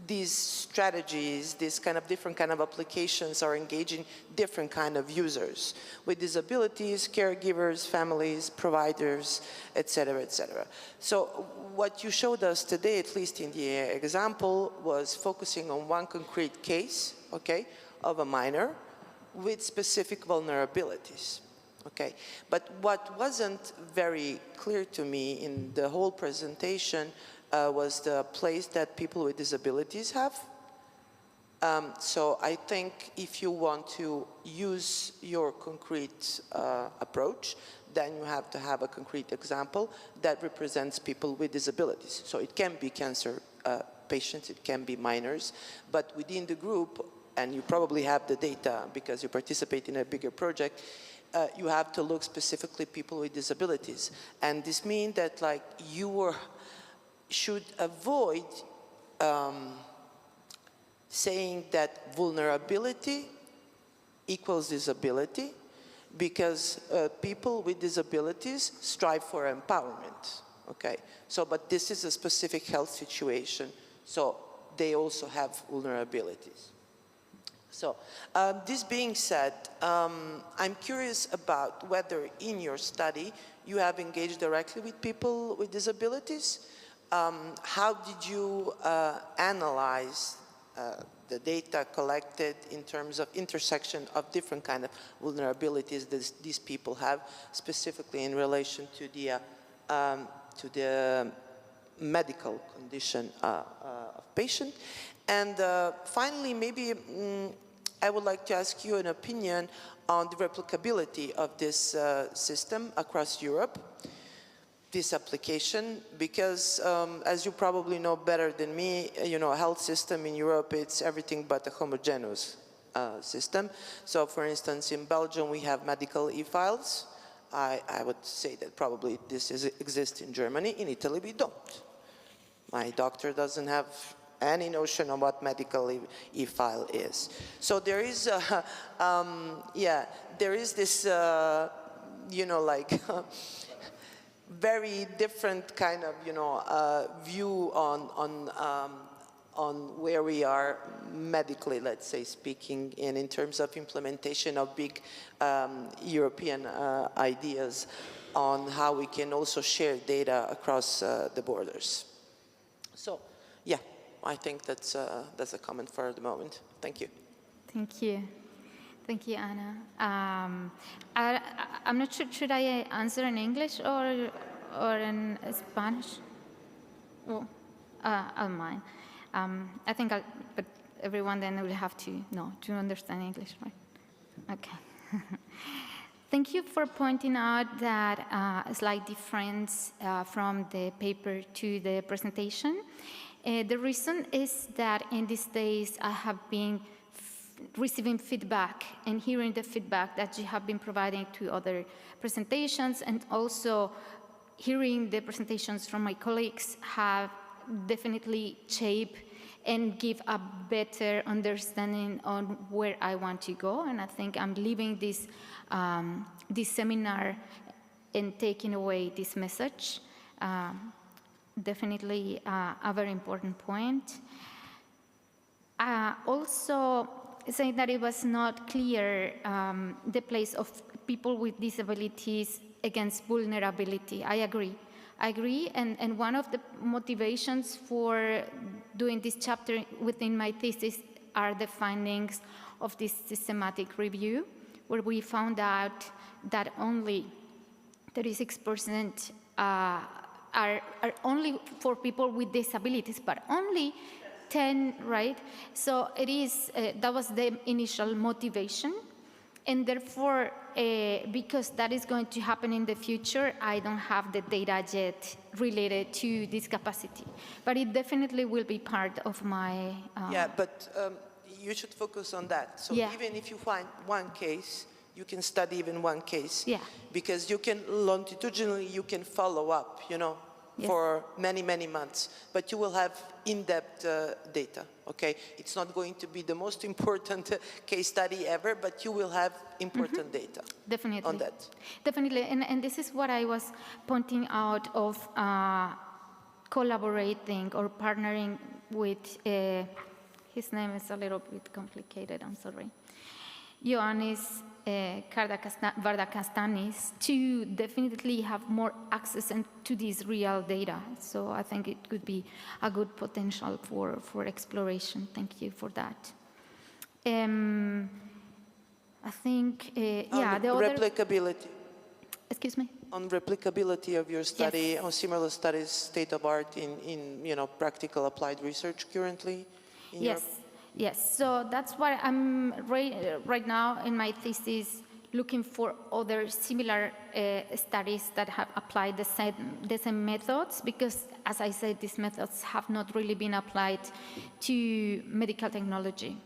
these strategies, these kind of different kind of applications are engaging different kind of users with disabilities, caregivers, families, providers, et cetera, et cetera. So what you showed us today, at least in the example, was focusing on one concrete case, okay, of a minor with specific vulnerabilities. Okay, but what wasn't very clear to me in the whole presentation was the place that people with disabilities have. So I think if you want to use your concrete approach, then you have to have a concrete example that represents people with disabilities. So it can be cancer patients, it can be minors, but within the group, and you probably have the data because you participate in a bigger project, you have to look specifically people with disabilities. And this means that you should avoid saying that vulnerability equals disability, because people with disabilities strive for empowerment, okay? So, but this is a specific health situation, so they also have vulnerabilities. So, this being said, I'm curious about whether in your study you have engaged directly with people with disabilities. How did you analyze the data collected in terms of intersection of different kind of vulnerabilities that these people have, specifically in relation to the medical condition of patient? And finally, maybe I would like to ask you an opinion on the replicability of this system across Europe, this application, because as you probably know better than me, you know, a health system in Europe, it's everything but a homogeneous system. So for instance, in Belgium, we have medical e-files. I would say that probably this exists in Germany. In Italy, we don't. My doctor doesn't have any notion of what medical e-file is. So there is, yeah, there is this, you know, like, very different kind of, you know, view on where we are medically, let's say, speaking, and in terms of implementation of big European ideas on how we can also share data across the borders. So, yeah, I think that's a comment for the moment. Thank you. Thank you. Thank you, Anna. I'm not sure, should I answer in English or in Spanish? Well, I'll mind. I think but everyone then will have to know, to understand English, right? Okay. Thank you for pointing out that a slight difference from the paper to the presentation. The reason is that in these days I have been receiving feedback and hearing the feedback that you have been providing to other presentations, and also hearing the presentations from my colleagues have definitely shaped and give a better understanding on where I want to go. And I think I'm leaving this, this seminar and taking away this message. Definitely a very important point. Also, saying that it was not clear the place of people with disabilities against vulnerability. I agree, and one of the motivations for doing this chapter within my thesis are the findings of this systematic review, where we found out that only 36% are only for people with disabilities, but only 10, right? So it is, that was the initial motivation. And therefore, because that is going to happen in the future, I don't have the data yet related to discapacity. But it definitely will be part of my... Yeah, but you should focus on that. So yeah. Even if you find one case, you can study even one case. Yeah. Because you can, longitudinally, you can follow up, you know, yes. for many, many months. But you will have in-depth data, okay? It's not going to be the most important case study ever, but you will have important data. Definitely. On that. Definitely, and this is what I was pointing out of collaborating or partnering with, his name is a little bit complicated, I'm sorry, Ioannis Vardakastanis, to definitely have more access to this real data. So I think it could be a good potential for exploration. Thank you for that. I think, yeah, the other... Replicability. Excuse me? On replicability of your study, yes. on similar studies, state of art in you know, practical applied research currently in Yes. Europe? Yes, so that's what I'm right now in my thesis, looking for other similar studies that have applied the same methods, because, as I said, these methods have not really been applied to medical technology,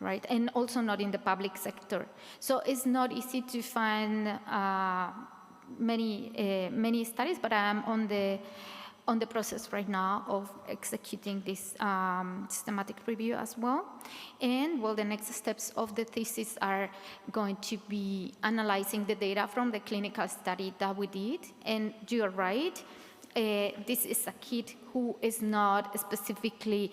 right? And also not in the public sector. So it's not easy to find many studies, but I'm on the on the process right now of executing this systematic review as well. And well, the next steps of the thesis are going to be analyzing the data from the clinical study that we did. And you're right, this is a kid who is not specifically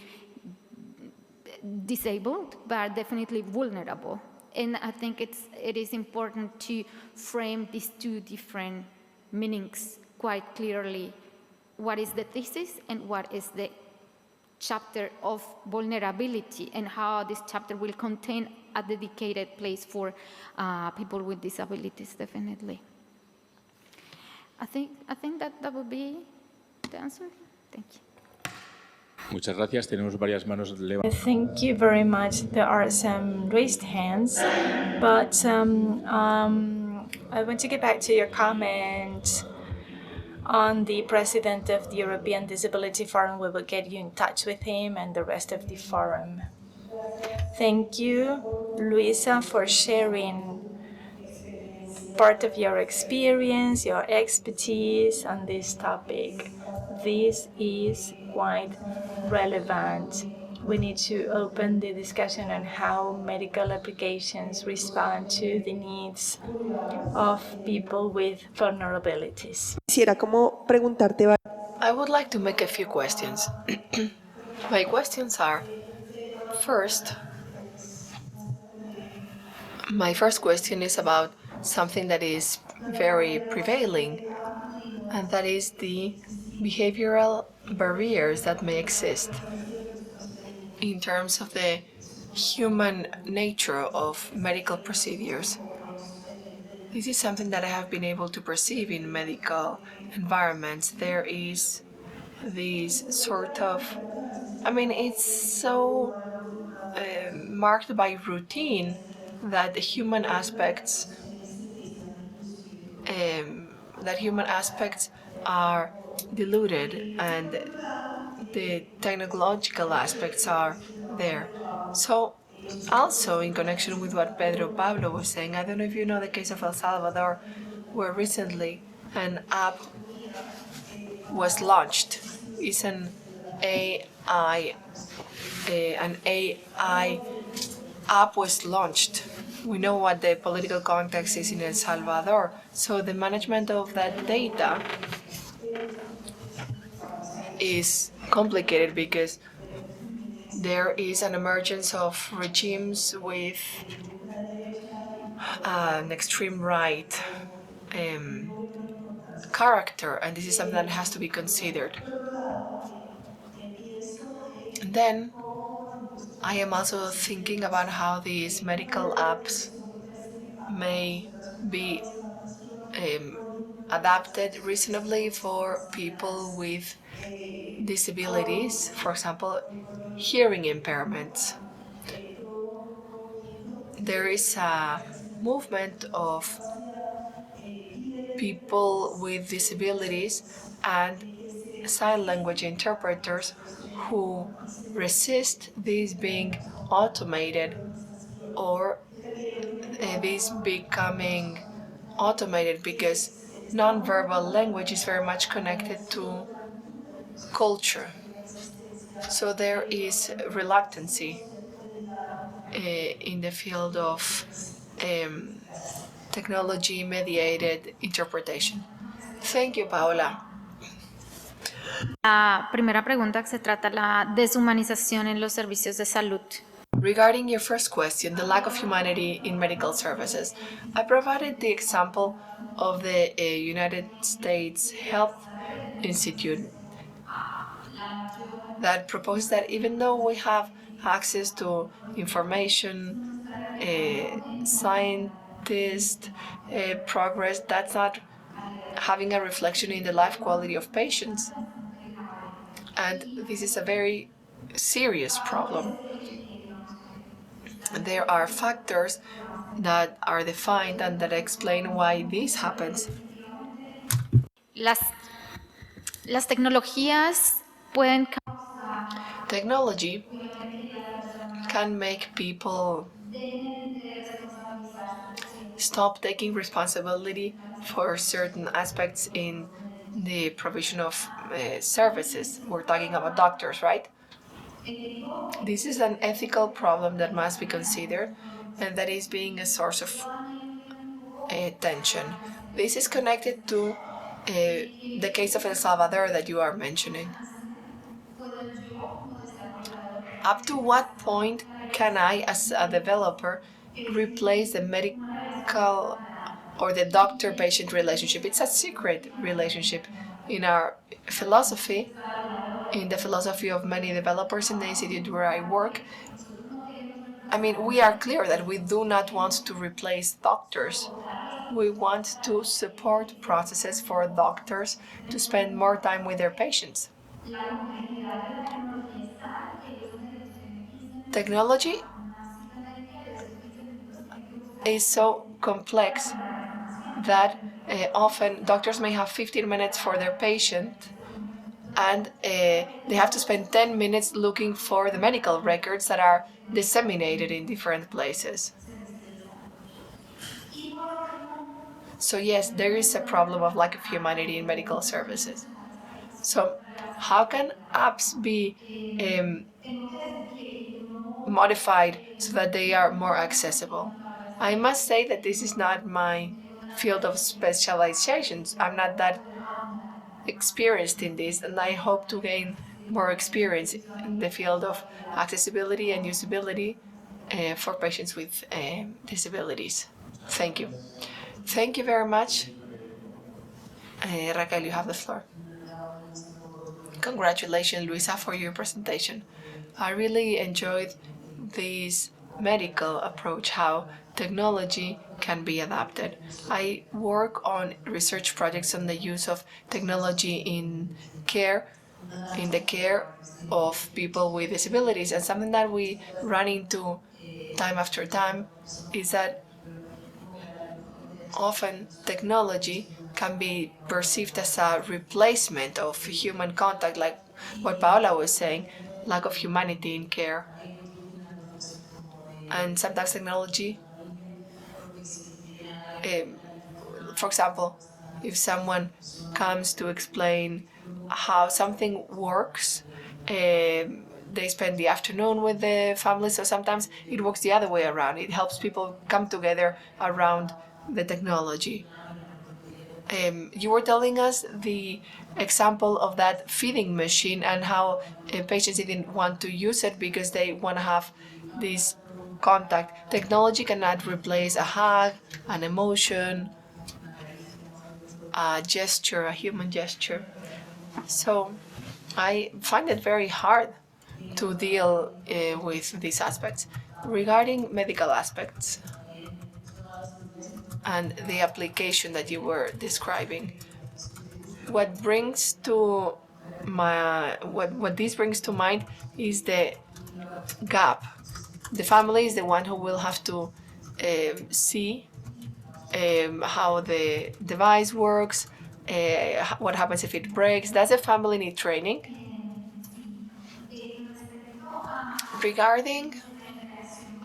disabled, but definitely vulnerable. And I think it is important to frame these two different meanings quite clearly. What is the thesis and what is the chapter of vulnerability, and how this chapter will contain a dedicated place for people with disabilities, definitely. I think that would be the answer. Thank you. Muchas gracias. Tenemos varias manos levantadas. Thank you very much. There are some raised hands, but I want to get back to your comment on the president of the European Disability Forum. We will get you in touch with him and the rest of the forum. Thank you, Luisa, for sharing part of your experience, your expertise on this topic. This is quite relevant. We need to open the discussion on how medical applications respond to the needs of people with vulnerabilities. Quisiera como preguntarte. I would like to make a few questions. My questions are, first, my first question is about something that is very prevailing, and that is the behavioral barriers that may exist in terms of the human nature of medical procedures. This is something that I have been able to perceive in medical environments. There is this sort of, it's so marked by routine that human aspects are diluted and the technological aspects are there. So also in connection with what Pedro Pablo was saying, I don't know if you know the case of El Salvador, where recently an app was launched. It's an AI app was launched. We know what the political context is in El Salvador, so the management of that data is complicated because there is an emergence of regimes with an extreme right character, and this is something that has to be considered. And then I am also thinking about how these medical apps may be adapted reasonably for people with disabilities, for example, hearing impairments. There is a movement of people with disabilities and sign language interpreters who resist this being automated or this becoming automated, because nonverbal language is very much connected to culture. So there is reluctancy in the field of technology-mediated interpretation. Thank you, Paola. La primera pregunta que se trata la deshumanización en los servicios de salud. Regarding your first question, the lack of humanity in medical services, I provided the example of the United States Health Institute that proposes that even though we have access to information, scientist progress, that's not having a reflection in the life quality of patients. And this is a very serious problem. There are factors that are defined and that explain why this happens. Las tecnologías pueden... Technology can make people stop taking responsibility for certain aspects in the provision of services. We're talking about doctors, right? This is an ethical problem that must be considered and that is being a source of tension. This is connected to the case of El Salvador that you are mentioning. Up to what point can I, as a developer, replace the medical or the doctor-patient relationship? It's a secret relationship. In our philosophy, in the philosophy of many developers in the institute where I work, we are clear that we do not want to replace doctors. We want to support processes for doctors to spend more time with their patients. Technology is so complex that often doctors may have 15 minutes for their patient and they have to spend 10 minutes looking for the medical records that are disseminated in different places. So yes, there is a problem of lack of humanity in medical services. So how can apps be modified so that they are more accessible? I must say that this is not my field of specializations. I'm not that experienced in this, and I hope to gain more experience in the field of accessibility and usability for patients with disabilities. Thank you. Thank you very much. Raquel, you have the floor. Congratulations, Luisa, for your presentation. I really enjoyed this medical approach, how technology can be adapted. I work on research projects on the use of technology in the care of people with disabilities. And something that we run into time after time is that often technology can be perceived as a replacement of human contact, like what Paola was saying, lack of humanity in care. And sometimes technology, for example, if someone comes to explain how something works, they spend the afternoon with the family, so sometimes it works the other way around. It helps people come together around the technology. You were telling us the example of that feeding machine and how patients didn't want to use it because they want to have this contact. Technology cannot replace a hug, an emotion, a gesture, a human gesture. So I find it very hard to deal with these aspects. Regarding medical aspects and the application that you were describing, what this brings to mind is the gap. The family is the one who will have to see how the device works, what happens if it breaks. Does the family need training? Regarding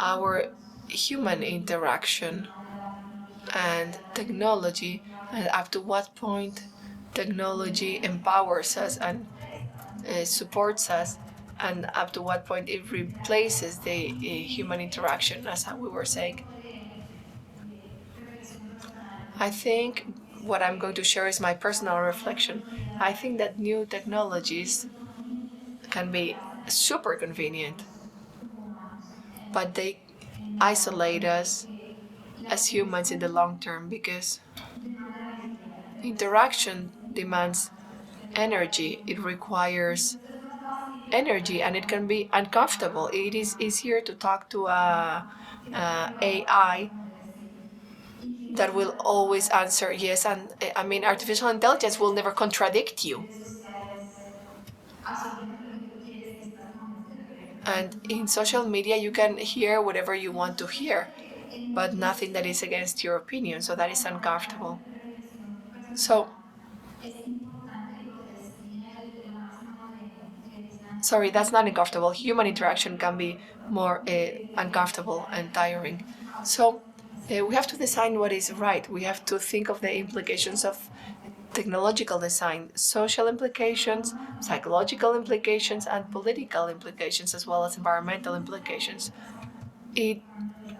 our human interaction and technology, and up to what point technology empowers us and supports us, and up to what point it replaces the human interaction, as we were saying. I think what I'm going to share is my personal reflection. I think that new technologies can be super convenient, but they isolate us as humans in the long term because interaction demands energy. It requires energy and it can be uncomfortable. It is easier to talk to a AI that will always answer yes, and artificial intelligence will never contradict you. And in social media, you can hear whatever you want to hear, but nothing that is against your opinion, so that is uncomfortable. So, sorry, that's not uncomfortable. Human interaction can be more uncomfortable and tiring. So, we have to decide what is right. We have to think of the implications of technological design, social implications, psychological implications, and political implications, as well as environmental implications. It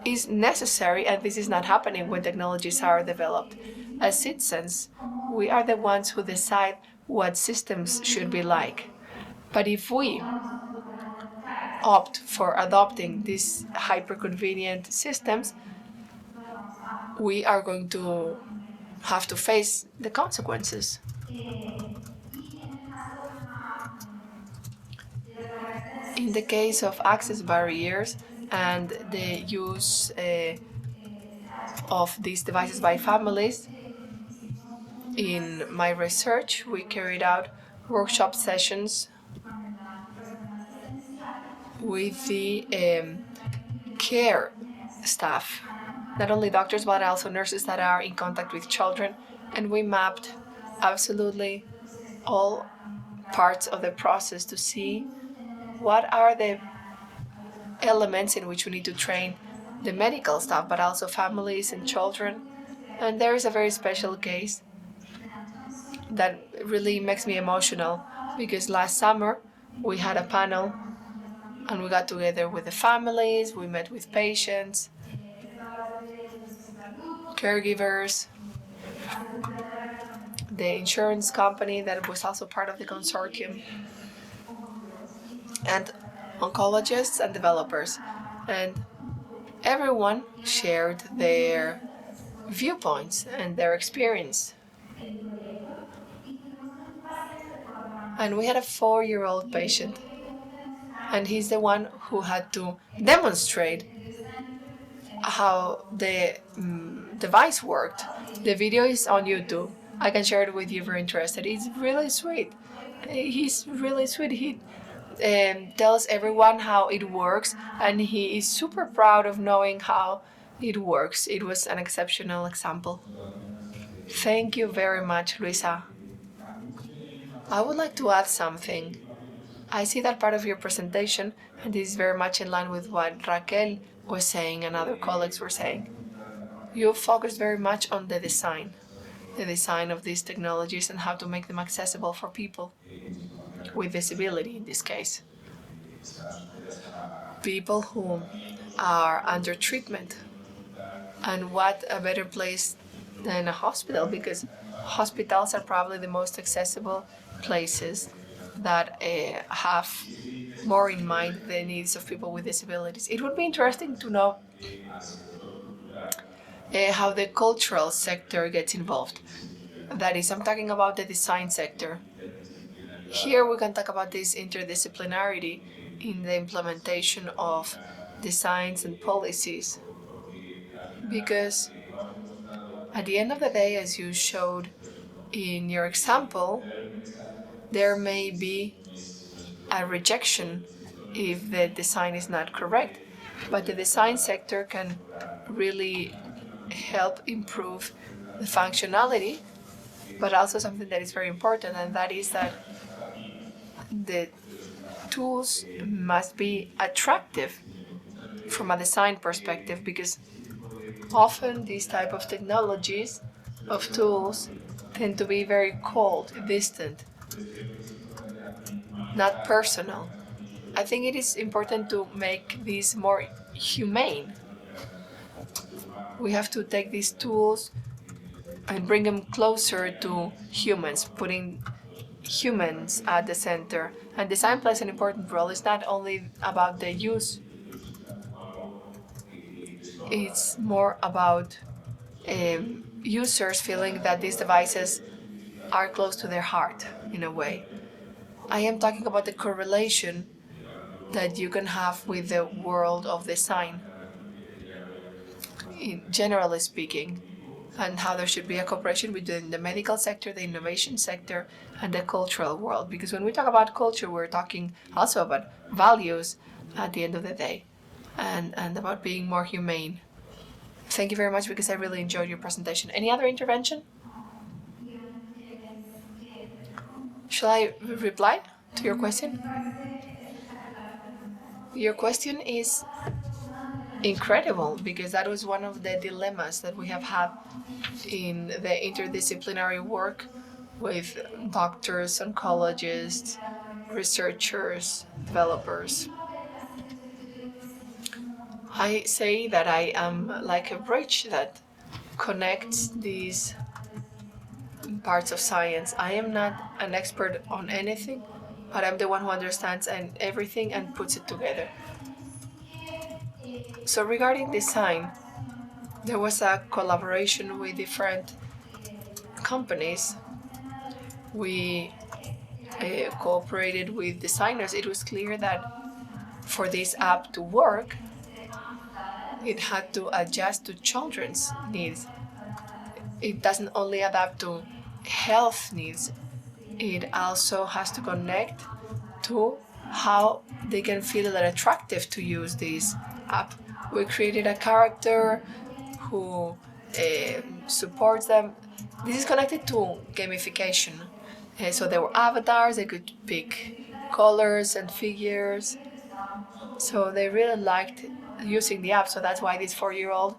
is necessary, and this is not happening when technologies are developed. As citizens, we are the ones who decide what systems should be like. But if we opt for adopting these hyper-convenient systems, we are going to have to face the consequences. In the case of access barriers and the use of these devices by families, in my research, we carried out workshop sessions with the care staff, not only doctors but also nurses that are in contact with children, and we mapped absolutely all parts of the process to see what are the elements in which we need to train the medical staff, but also families and children. And there is a very special case that really makes me emotional, because last summer we had a panel and we got together with the families, we met with patients, caregivers, the insurance company that was also part of the consortium, and oncologists and developers. And everyone shared their viewpoints and their experience. And we had a 4-year-old patient, and he's the one who had to demonstrate how the device worked. The video is on YouTube. I can share it with you if you're interested. It's really sweet. He's really sweet. He tells everyone how it works, and he is super proud of knowing how it works. It was an exceptional example. Thank you very much, Luisa. I would like to add something. I see that part of your presentation, and this is very much in line with what Raquel was saying and other colleagues were saying. You focus very much on the design of these technologies and how to make them accessible for people with disability in this case. People who are under treatment. And what a better place than a hospital, because hospitals are probably the most accessible places that have more in mind the needs of people with disabilities. It would be interesting to know how the cultural sector gets involved. That is, I'm talking about the design sector. Here we can talk about this interdisciplinarity in the implementation of designs and policies. Because at the end of the day, as you showed in your example, there may be a rejection if the design is not correct. But the design sector can really help improve the functionality, but also something that is very important, and that is that the tools must be attractive from a design perspective, because often these type of technologies, of tools, tend to be very cold, distant, not personal. I think it is important to make these more humane. We have to take these tools and bring them closer to humans, putting humans at the center. And design plays an important role. It's not only about the use, it's more about users feeling that these devices are close to their heart in a way. I am talking about the correlation that you can have with the world of design, generally speaking, and how there should be a cooperation between the medical sector, the innovation sector, and the cultural world. Because when we talk about culture, we're talking also about values at the end of the day, and about being more humane. Thank you very much, because I really enjoyed your presentation. Any other intervention? Shall I reply to your question? Your question is incredible, because that was one of the dilemmas that we have had in the interdisciplinary work with doctors, oncologists, researchers, developers. I say that I am like a bridge that connects these parts of science. I am not an expert on anything, but I'm the one who understands everything and puts it together. So regarding design, there was a collaboration with different companies. We cooperated with designers. It was clear that for this app to work, it had to adjust to children's needs. It doesn't only adapt to health needs, it also has to connect to how they can feel that attractive to use this app. We created a character who supports them. This is connected to gamification. So there were avatars, they could pick colors and figures. So they really liked using the app. So that's why this 4-year-old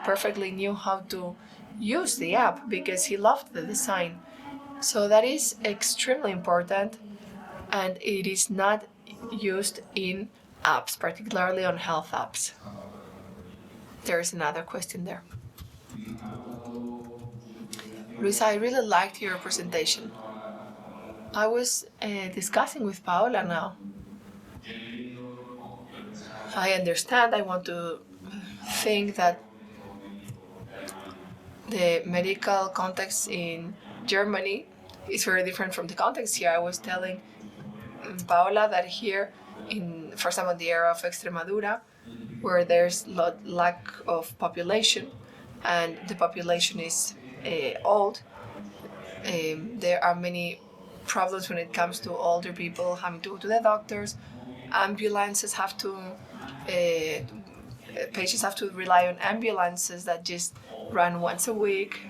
perfectly knew how to use the app because he loved the design. So that is extremely important, and it is not used in apps, particularly on health apps. There is another question there. Luisa, I really liked your presentation. I was discussing with Paola now. I understand, I want to think that the medical context in Germany is very different from the context here. I was telling Paola that here, for example, the area of Extremadura, where there's lack of population and the population is old, there are many problems when it comes to older people having to go to the doctors. Ambulances have to, patients have to rely on ambulances that just run once a week.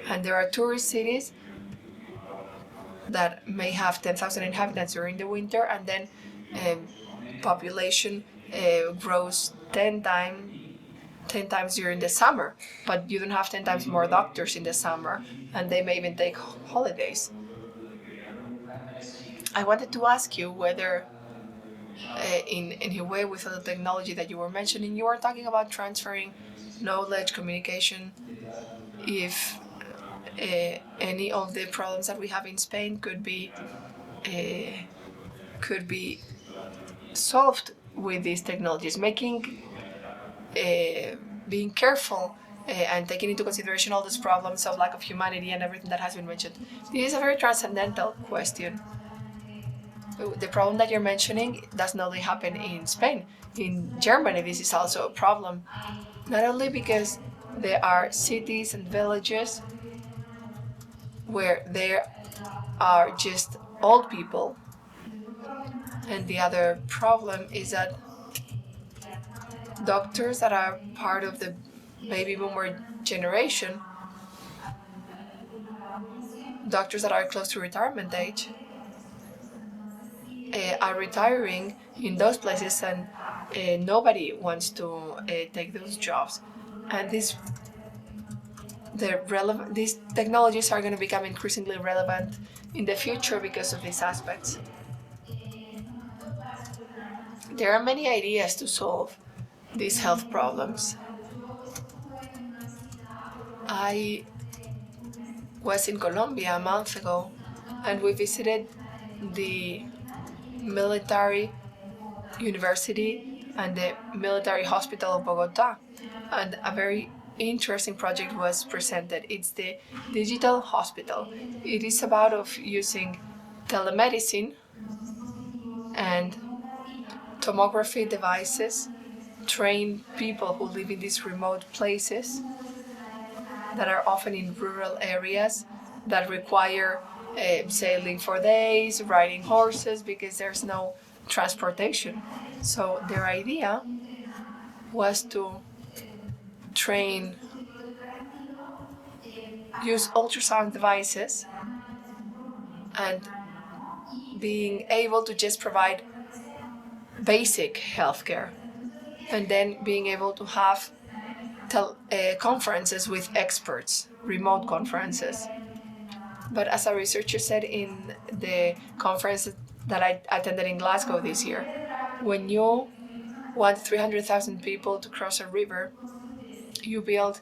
And there are tourist cities that may have 10,000 inhabitants during the winter, and then population grows 10 times during the summer, but you don't have 10 times more doctors in the summer, and they may even take holidays. I wanted to ask you whether in a way with the technology that you were mentioning, you were talking about transferring knowledge, communication, if any of the problems that we have in Spain could be solved with these technologies, being careful and taking into consideration all these problems of lack of humanity and everything that has been mentioned. This is a very transcendental question. The problem that you're mentioning doesn't only happen in Spain. In Germany, this is also a problem, not only because there are cities and villages where there are just old people, and the other problem is that doctors that are part of the baby boomer generation, doctors that are close to retirement age, are retiring in those places, and nobody wants to take those jobs. And these technologies are going to become increasingly relevant in the future because of these aspects. There are many ideas to solve these health problems. I was in Colombia a month ago, and we visited the military university and the military hospital of Bogota, and a very interesting project was presented. It's the digital hospital. It is about using telemedicine and tomography devices, train people who live in these remote places that are often in rural areas that require sailing for days, riding horses, because there's no transportation. So their idea was to use ultrasound devices and being able to just provide basic healthcare, and then being able to have conferences with experts, remote conferences. But as a researcher said in the conference that I attended in Glasgow this year, when you want 300,000 people to cross a river, you build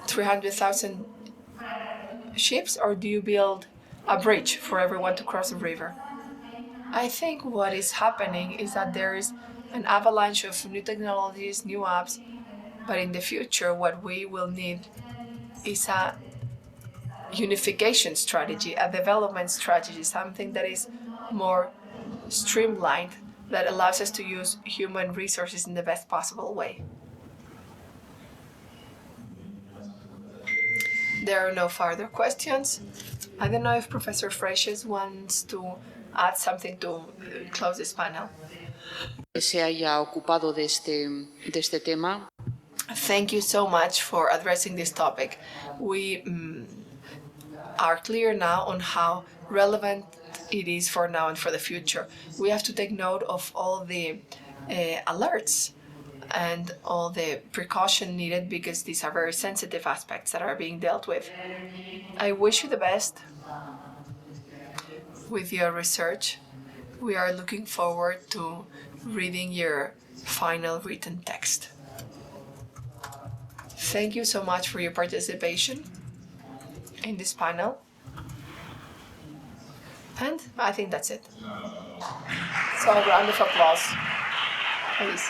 300,000 ships, or do you build a bridge for everyone to cross a river? I think what is happening is that there is an avalanche of new technologies, new apps, but in the future, what we will need is a unification strategy, a development strategy, something that is more streamlined, that allows us to use human resources in the best possible way. There are no further questions. I don't know if Professor FREIXES wants to add something to close this panel. Se haya ocupado de este tema. Thank you so much for addressing this topic. We are clear now on how relevant it is for now and for the future. We have to take note of all the alerts and all the precaution needed, because these are very sensitive aspects that are being dealt with. I wish you the best with your research. We are looking forward to reading your final written text. Thank you so much for your participation in this panel. And I think that's it. So a round of applause, please.